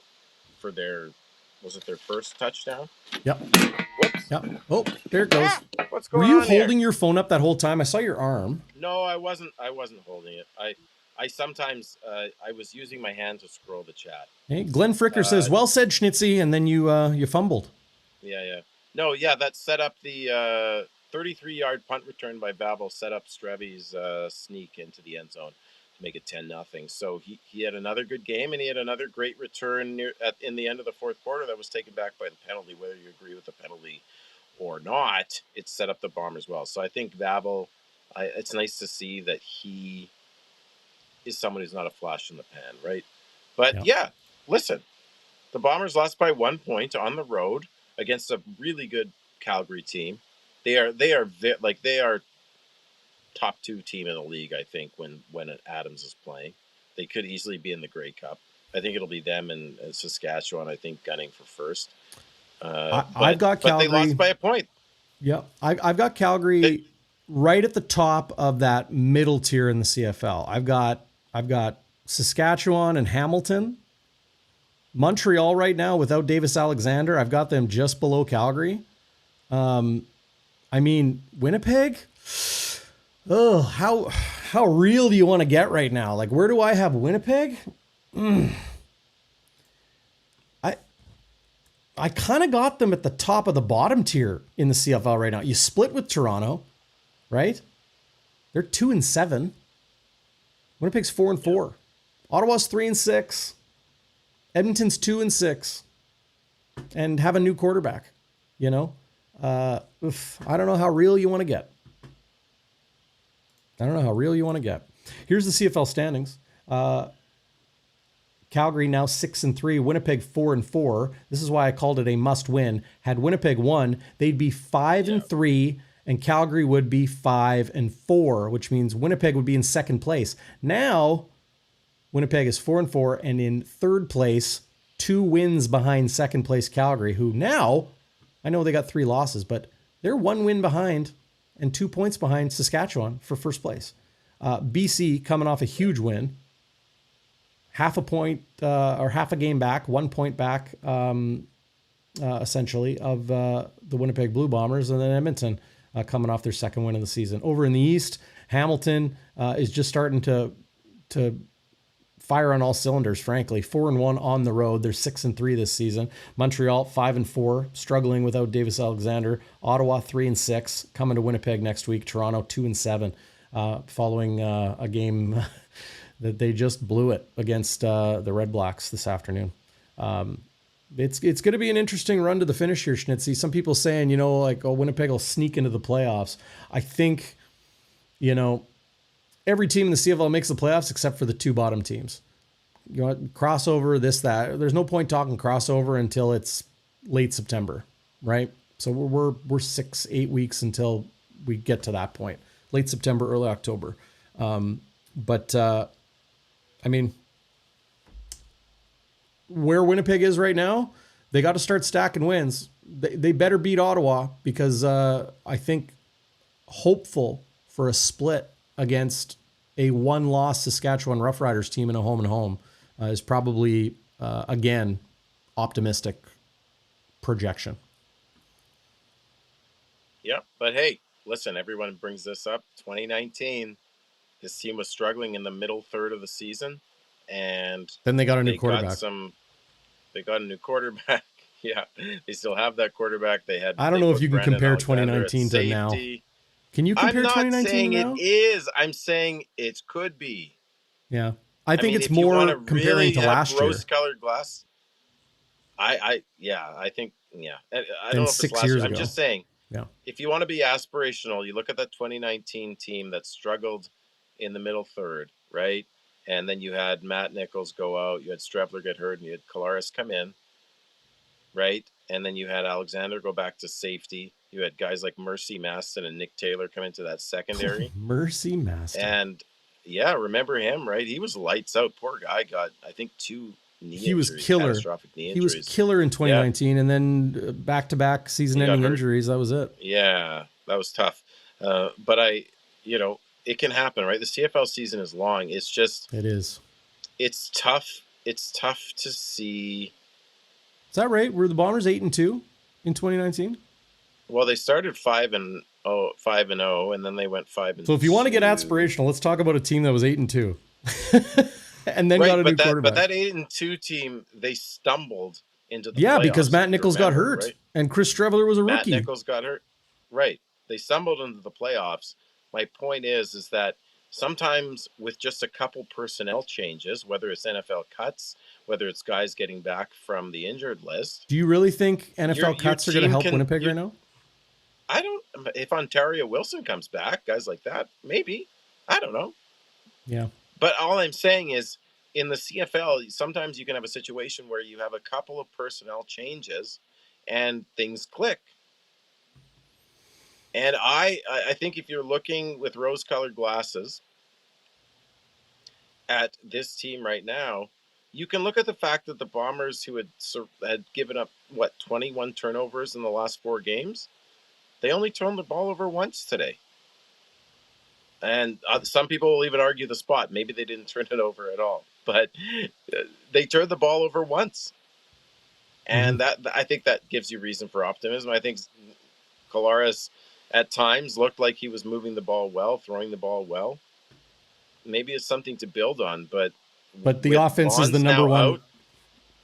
Speaker 2: was it their first touchdown?
Speaker 1: Yep.
Speaker 2: Whoops.
Speaker 1: Yep. Oh, there it goes.
Speaker 2: What's going on?
Speaker 1: Were you holding your phone up that whole time? I saw your arm.
Speaker 2: No, I wasn't holding it. I sometimes, I was using my hand to scroll the chat.
Speaker 1: Hey, Glenn Fricker says, well said, Schnitzy, and then you fumbled.
Speaker 2: Yeah. No, yeah, that set up the 33-yard punt return by Babel, set up Streby's sneak into the end zone to make it 10-0. So he had another good game, and he had another great return in the end of the fourth quarter that was taken back by the penalty. Whether you agree with the penalty or not, it set up the Bombers well. So I think Babel, it's nice to see that he is someone who's not a flash in the pan, right? But yeah, listen, the Bombers lost by 1 point on the road against a really good Calgary team. They are top 2 team in the league, I think, when Adams is playing. They could easily be in the Grey Cup. I think it'll be them and Saskatchewan, I think, gunning for first.
Speaker 1: I've got Calgary.
Speaker 2: But they lost by a point.
Speaker 1: Yeah, I've got Calgary right at the top of that middle tier in the CFL. I've got Saskatchewan and Hamilton. Montreal right now without Davis Alexander, I've got them just below Calgary. Winnipeg. Oh, how real do you want to get right now? Like, where do I have Winnipeg? I kind of got them at the top of the bottom tier in the CFL right now. You split with Toronto, right? They're 2-7. Winnipeg's 4-4. Ottawa's 3-6. Edmonton's 2-6, and have a new quarterback. I don't know how real you want to get. Here's the CFL standings. Calgary now 6-3. Winnipeg 4-4. This is why I called it a must-win. Had Winnipeg won, they'd be 5-3, and Calgary would be 5-4, which means Winnipeg would be in second place. Now, Winnipeg is 4-4 and in third place, 2 wins behind second place Calgary, who now, I know they got 3 losses, but they're 1 win behind and 2 points behind Saskatchewan for first place. BC coming off a huge win, half a point or half a game back, 1 point back, essentially, of the Winnipeg Blue Bombers, and then Edmonton coming off their second win of the season. Over in the East, Hamilton is just starting to fire on all cylinders, frankly. 4-1 on the road. They're 6-3 this season. Montreal 5-4, struggling without Davis Alexander. Ottawa 3-6, coming to Winnipeg next week. Toronto 2-7, following a game that they just blew it against the Red Blacks this afternoon. It's going to be an interesting run to the finish here, Schnitzy. Some people saying, Winnipeg will sneak into the playoffs. I think, every team in the CFL makes the playoffs except for the 2 bottom teams. Crossover, this, that. There's no point talking crossover until it's late September, right? So we're 6-8 weeks until we get to that point. Late September, early October. Where Winnipeg is right now, they got to start stacking wins. They better beat Ottawa because I think hopeful for a split against a 1-loss Saskatchewan Roughriders team in a home is probably, again, optimistic projection.
Speaker 2: Yeah, but hey, listen, everyone brings this up. 2019, this team was struggling in the middle third of the season, and
Speaker 1: then they got a new quarterback.
Speaker 2: They got a new quarterback. Yeah, they still have that quarterback. They had.
Speaker 1: I don't know if you can compare 2019 to now. Can you compare
Speaker 2: I'm not
Speaker 1: 2019
Speaker 2: saying
Speaker 1: to
Speaker 2: it
Speaker 1: now?
Speaker 2: is. I'm saying it could be.
Speaker 1: Yeah. I think
Speaker 2: mean,
Speaker 1: it's
Speaker 2: if you want
Speaker 1: more
Speaker 2: to
Speaker 1: comparing
Speaker 2: really
Speaker 1: to
Speaker 2: have
Speaker 1: last year
Speaker 2: rose-colored glass, I think, yeah. I don't
Speaker 1: than
Speaker 2: know if it's
Speaker 1: 6
Speaker 2: last year.
Speaker 1: years
Speaker 2: I'm
Speaker 1: ago.
Speaker 2: just saying,
Speaker 1: Yeah.
Speaker 2: if you want to be aspirational, you look at that 2019 team that struggled in the middle third, right? And then you had Matt Nichols go out, you had Strevler get hurt, and you had Kolaris come in, right? And then you had Alexander go back to safety. You had guys like Mercy Maston and Nick Taylor come into that secondary.
Speaker 1: Mercy Master.
Speaker 2: And yeah, remember him, right? He was lights out. Poor guy got, I think, 2 knee
Speaker 1: He was
Speaker 2: injuries,
Speaker 1: killer.
Speaker 2: catastrophic knee
Speaker 1: He was
Speaker 2: injuries.
Speaker 1: killer in 2019, and then back-to-back season-ending injuries. That was it.
Speaker 2: Yeah, that was tough. But it can happen, right? The CFL season is long. It's just,
Speaker 1: It is.
Speaker 2: it's tough. It's tough to see.
Speaker 1: Is that right? Were the Bombers 8-2 in 2019?
Speaker 2: Well, they started 5-0, and then they went 5-2.
Speaker 1: So if you want to get aspirational, let's talk about a team that was 8-2, and then got a new quarterback.
Speaker 2: But that 8-2 team, they stumbled into the
Speaker 1: playoffs,
Speaker 2: playoffs,
Speaker 1: because Matt Nichols got hurt,
Speaker 2: right?
Speaker 1: and Chris Strevler was a rookie.
Speaker 2: Matt Nichols got hurt, right? They stumbled into the playoffs. My point is that sometimes with just a couple personnel changes, whether it's NFL cuts, whether it's guys getting back from the injured list.
Speaker 1: Do you really think NFL cuts are going to help Winnipeg right now?
Speaker 2: I don't. If Ontario Wilson comes back, guys like that, maybe. I don't know.
Speaker 1: Yeah.
Speaker 2: But all I'm saying is, in the CFL, sometimes you can have a situation where you have a couple of personnel changes and things click. And I think if you're looking with rose-colored glasses at this team right now, you can look at the fact that the Bombers, who had given up, 21 turnovers in the last 4 games, they only turned the ball over once today. And some people will even argue the spot. Maybe they didn't turn it over at all. But they turned the ball over once. And I think that gives you reason for optimism. I think Kolaris at times looked like he was moving the ball well, throwing the ball well. Maybe it's something to build on. But
Speaker 1: the offense is the number one.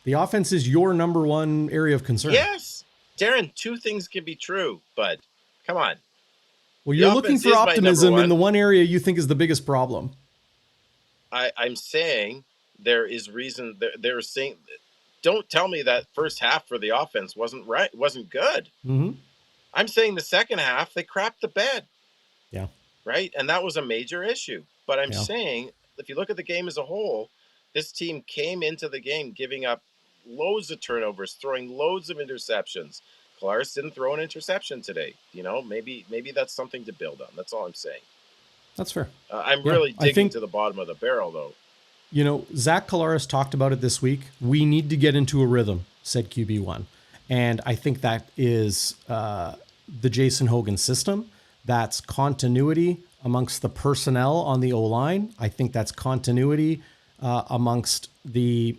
Speaker 1: The offense is your number one area of concern.
Speaker 2: Yes. Darrin, 2 things can be true, but come on.
Speaker 1: Well, you're looking for optimism in the one area you think is the biggest problem.
Speaker 2: I'm saying there is reason. They're saying, don't tell me that first half for the offense wasn't good.
Speaker 1: Mm-hmm.
Speaker 2: I'm saying the second half, they crapped the bed.
Speaker 1: Yeah.
Speaker 2: Right? And that was a major issue. But I'm saying, if you look at the game as a whole, this team came into the game giving up loads of turnovers, throwing loads of interceptions. Kolaris didn't throw an interception today. Maybe that's something to build on. That's all I'm saying.
Speaker 1: That's fair.
Speaker 2: I'm really digging to the bottom of the barrel, though.
Speaker 1: Zach Kolaris talked about it this week. We need to get into a rhythm, said QB1. And I think that is the Jason Hogan system. That's continuity amongst the personnel on the O-line. I think that's continuity amongst the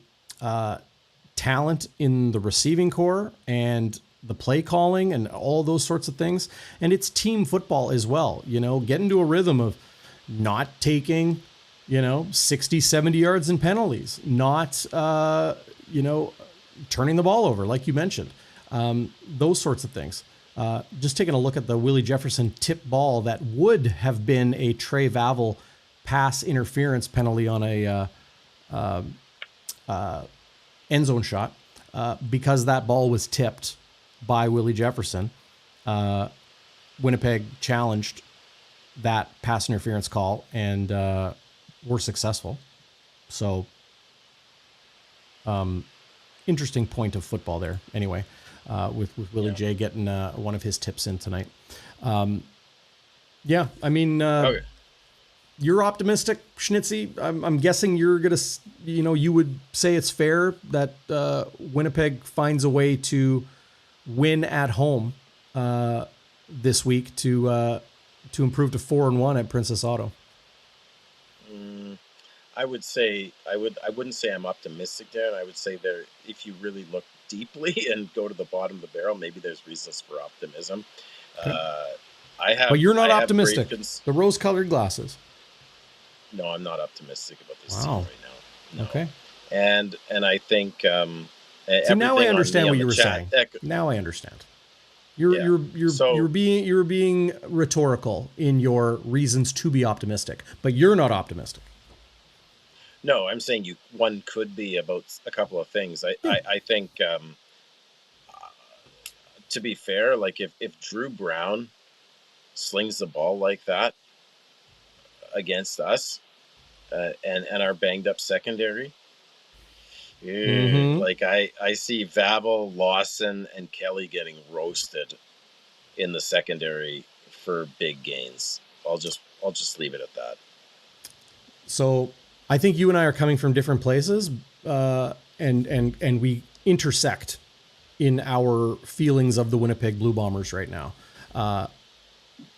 Speaker 1: talent in the receiving corps and the play calling and all those sorts of things. And it's team football as well. Get into a rhythm of not taking, 60, 70 yards in penalties, not, turning the ball over, like you mentioned, those sorts of things. Just taking a look at the Willie Jefferson tip ball that would have been a Trey Vavel pass interference penalty on a end zone shot, because that ball was tipped by Willie Jefferson. Winnipeg challenged that pass interference call and were successful. So, interesting point of football there. Anyway, with Willie J getting one of his tips in tonight. You're optimistic, Schnitzy. I'm guessing you're gonna, you would say it's fair that Winnipeg finds a way to win at home this week to improve to 4-1 at Princess Auto.
Speaker 2: I would say I wouldn't say I'm optimistic there. I would say there, if you really look deeply and go to the bottom of the barrel, maybe there's reasons for optimism.
Speaker 1: Okay. But you're not optimistic. The rose-colored glasses.
Speaker 2: No, I'm not optimistic about this team right now. No.
Speaker 1: Okay.
Speaker 2: And I think
Speaker 1: now I understand what you were saying. Now I understand.
Speaker 2: Yeah. So
Speaker 1: You're being rhetorical in your reasons to be optimistic, but you're not optimistic.
Speaker 2: no, I'm saying one could be about a couple of things.
Speaker 1: Yeah.
Speaker 2: I think to be fair, like if Drew Brown slings the ball like that against us, and our banged up secondary,
Speaker 1: Mm-hmm.
Speaker 2: like I see Vavel, Lawson, and Kelly getting roasted in the secondary for big gains. I'll just leave it at that.
Speaker 1: So I think you and I are coming from different places, and we intersect in our feelings of the Winnipeg Blue Bombers right now.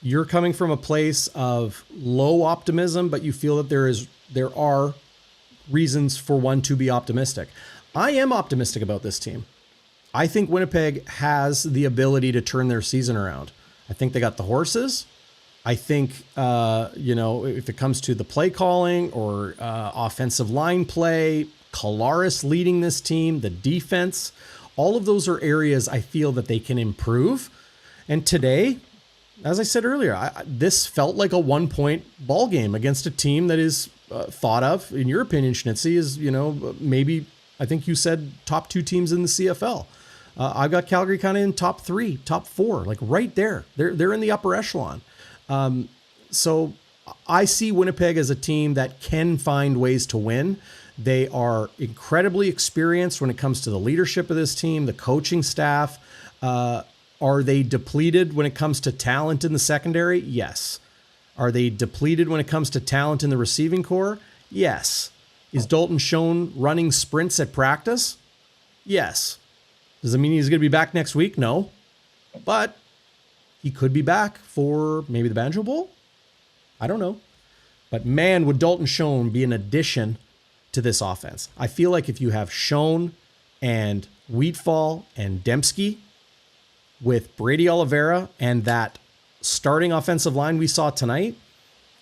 Speaker 1: You're coming from a place of low optimism, but you feel that there are reasons for one to be optimistic. I am optimistic about this team. I think Winnipeg has the ability to turn their season around. I think they got the horses. I think, if it comes to the play calling or offensive line play, Kolaris leading this team, the defense, all of those are areas I feel that they can improve. And today, as I said earlier, this felt like a 1-point ball game against a team that is thought of, in your opinion, Schnitzy, is, maybe, I think you said top 2 teams in the CFL. I've got Calgary kind of in top 3, top 4, like right there. They're in the upper echelon. So I see Winnipeg as a team that can find ways to win. They are incredibly experienced when it comes to the leadership of this team, the coaching staff. Are they depleted when it comes to talent in the secondary? Yes. Are they depleted when it comes to talent in the receiving core? Yes. Is Dalton Schoen running sprints at practice? Yes. Does it mean he's going to be back next week? No. But he could be back for maybe the Banjo Bowl? I don't know. But man, would Dalton Schoen be an addition to this offense. I feel like if you have Schoen and Wheatfall and Dembski with Brady Oliveira and that starting offensive line we saw tonight,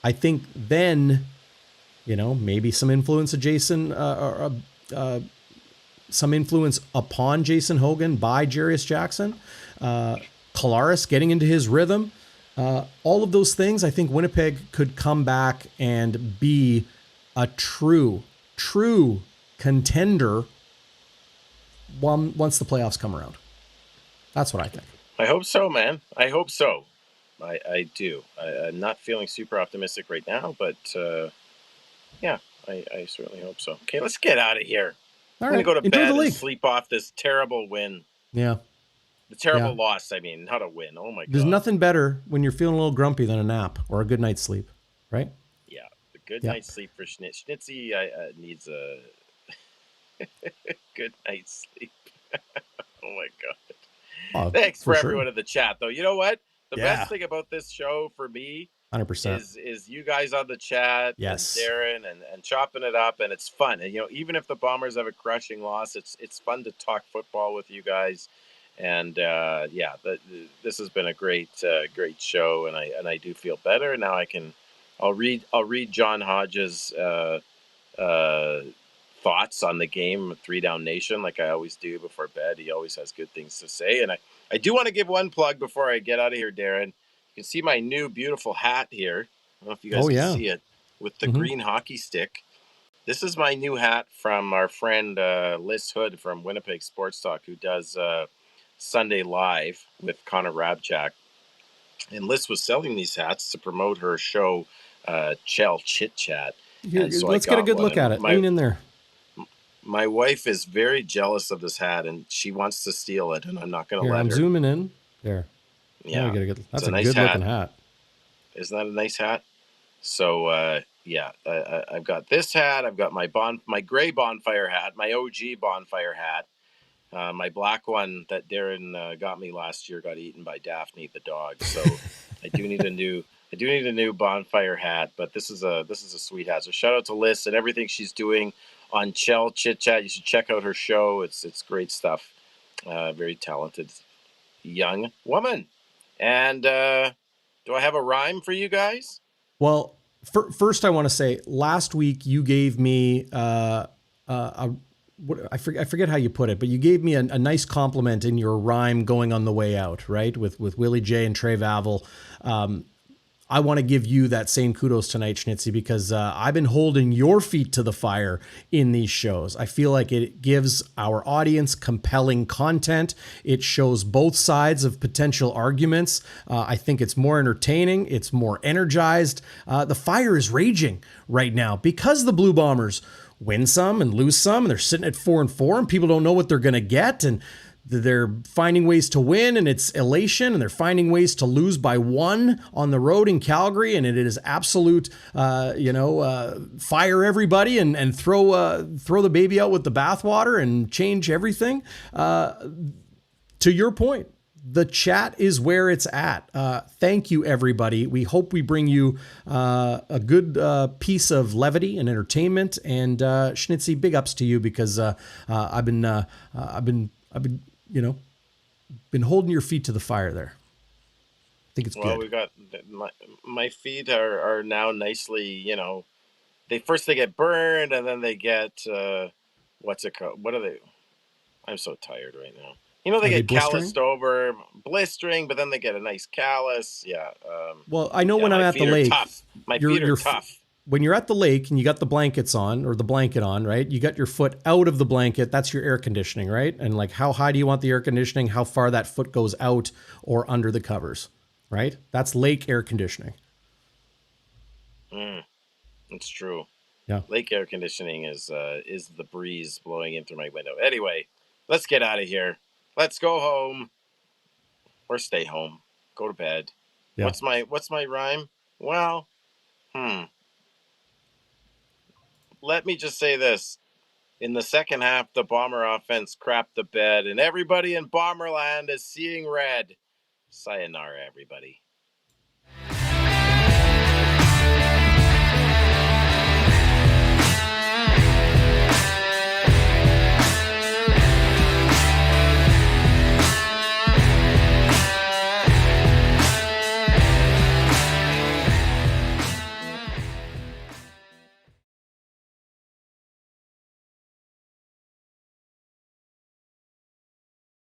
Speaker 1: I think then, maybe some influence of some influence upon Jason Hogan by Jarius Jackson, Kolaris getting into his rhythm, all of those things, I think Winnipeg could come back and be a true contender once the playoffs come around. That's what I think.
Speaker 2: I hope so, man. I hope so. I do. I'm not feeling super optimistic right now, but yeah, I certainly hope so. Okay, let's get out of here.
Speaker 1: All
Speaker 2: I'm
Speaker 1: right.
Speaker 2: going to go to
Speaker 1: Enjoy
Speaker 2: bed
Speaker 1: the
Speaker 2: and
Speaker 1: league.
Speaker 2: sleep off this terrible win.
Speaker 1: Yeah.
Speaker 2: The terrible loss, I mean, not a win. Oh, my God.
Speaker 1: There's nothing better when you're feeling a little grumpy than a nap or a good night's sleep, right?
Speaker 2: Yeah, a good night's sleep for Schnitzy needs a good night's sleep. Oh, my God. Thanks for everyone in the chat, though. You know what? The best thing about this show for me
Speaker 1: 100%
Speaker 2: is you guys on the chat,
Speaker 1: yes,
Speaker 2: and Darrin and chopping it up, and it's fun. And even if the Bombers have a crushing loss, it's fun to talk football with you guys. And this has been a great show, and I do feel better now. I'll read John Hodge's thoughts on the game, 3 Down Nation, like I always do before bed. He always has good things to say. And I do want to give one plug before I get out of here, Darrin. You can see my new beautiful hat here. I don't know if you guys can see it, with the green hockey stick. This is my new hat from our friend Liz Hood from Winnipeg Sports Talk, who does Sunday Live with Connor Rabchak. And Liz was selling these hats to promote her show, Chell Chit Chat.
Speaker 1: So let's get a good look at it. Lean in there.
Speaker 2: My wife is very jealous of this hat, and she wants to steal it, and I'm not going to let her.
Speaker 1: I'm zooming in. There.
Speaker 2: Yeah.
Speaker 1: That's a nice good-looking hat.
Speaker 2: Isn't that a nice hat? So, I've got this hat. I've got my gray Bonfire hat, my OG Bonfire hat. My black one that Darrin got me last year got eaten by Daphne the dog. So I do need a new Bonfire hat, but this is a sweet hat. So shout out to Liz and everything she's doing on Chell Chit Chat. You should check out her show. It's great stuff. Very talented young woman. And do I have a rhyme for you guys?
Speaker 1: Well, first I want to say last week you gave me I forget how you put it, but you gave me a nice compliment in your rhyme going on the way out, right? With Willie J and Trey Vavel. I want to give you that same kudos tonight, Schnitzy, because I've been holding your feet to the fire in these shows. I feel like it gives our audience compelling content. It shows both sides of potential arguments. I think it's more entertaining. It's more energized. The fire is raging right now because the Blue Bombers win some and lose some, and they're sitting at 4-4, and people don't know what they're going to get, and they're finding ways to win, and it's elation, and they're finding ways to lose by 1 on the road in Calgary, and it is absolute, fire everybody and throw the baby out with the bathwater and change everything. To your point, the chat is where it's at. Thank you, everybody. We hope we bring you a good piece of levity and entertainment. And Schnitzy, big ups to you because I've been holding your feet to the fire there. I think it's good.
Speaker 2: Well, we got my feet are now nicely. They get burned and then they get what's it called? What are they? I'm so tired right now. They get calloused over, blistering, but then they get a nice callus. Yeah.
Speaker 1: Well, I know when I'm at the lake,
Speaker 2: tough. My feet are tough.
Speaker 1: When you're at the lake and you got the blankets on or the blanket on, right? You got your foot out of the blanket. That's your air conditioning, right? And like, how high do you want the air conditioning? How far that foot goes out or under the covers, right? That's lake air conditioning.
Speaker 2: It's true.
Speaker 1: Yeah.
Speaker 2: Lake air conditioning is the breeze blowing in through my window. Anyway, let's get out of here. Let's go home or stay home. Go to bed. Yeah. What's my rhyme? Well, let me just say this. In the second half, the Bomber offense crapped the bed, and everybody in Bomberland is seeing red. Sayonara, everybody.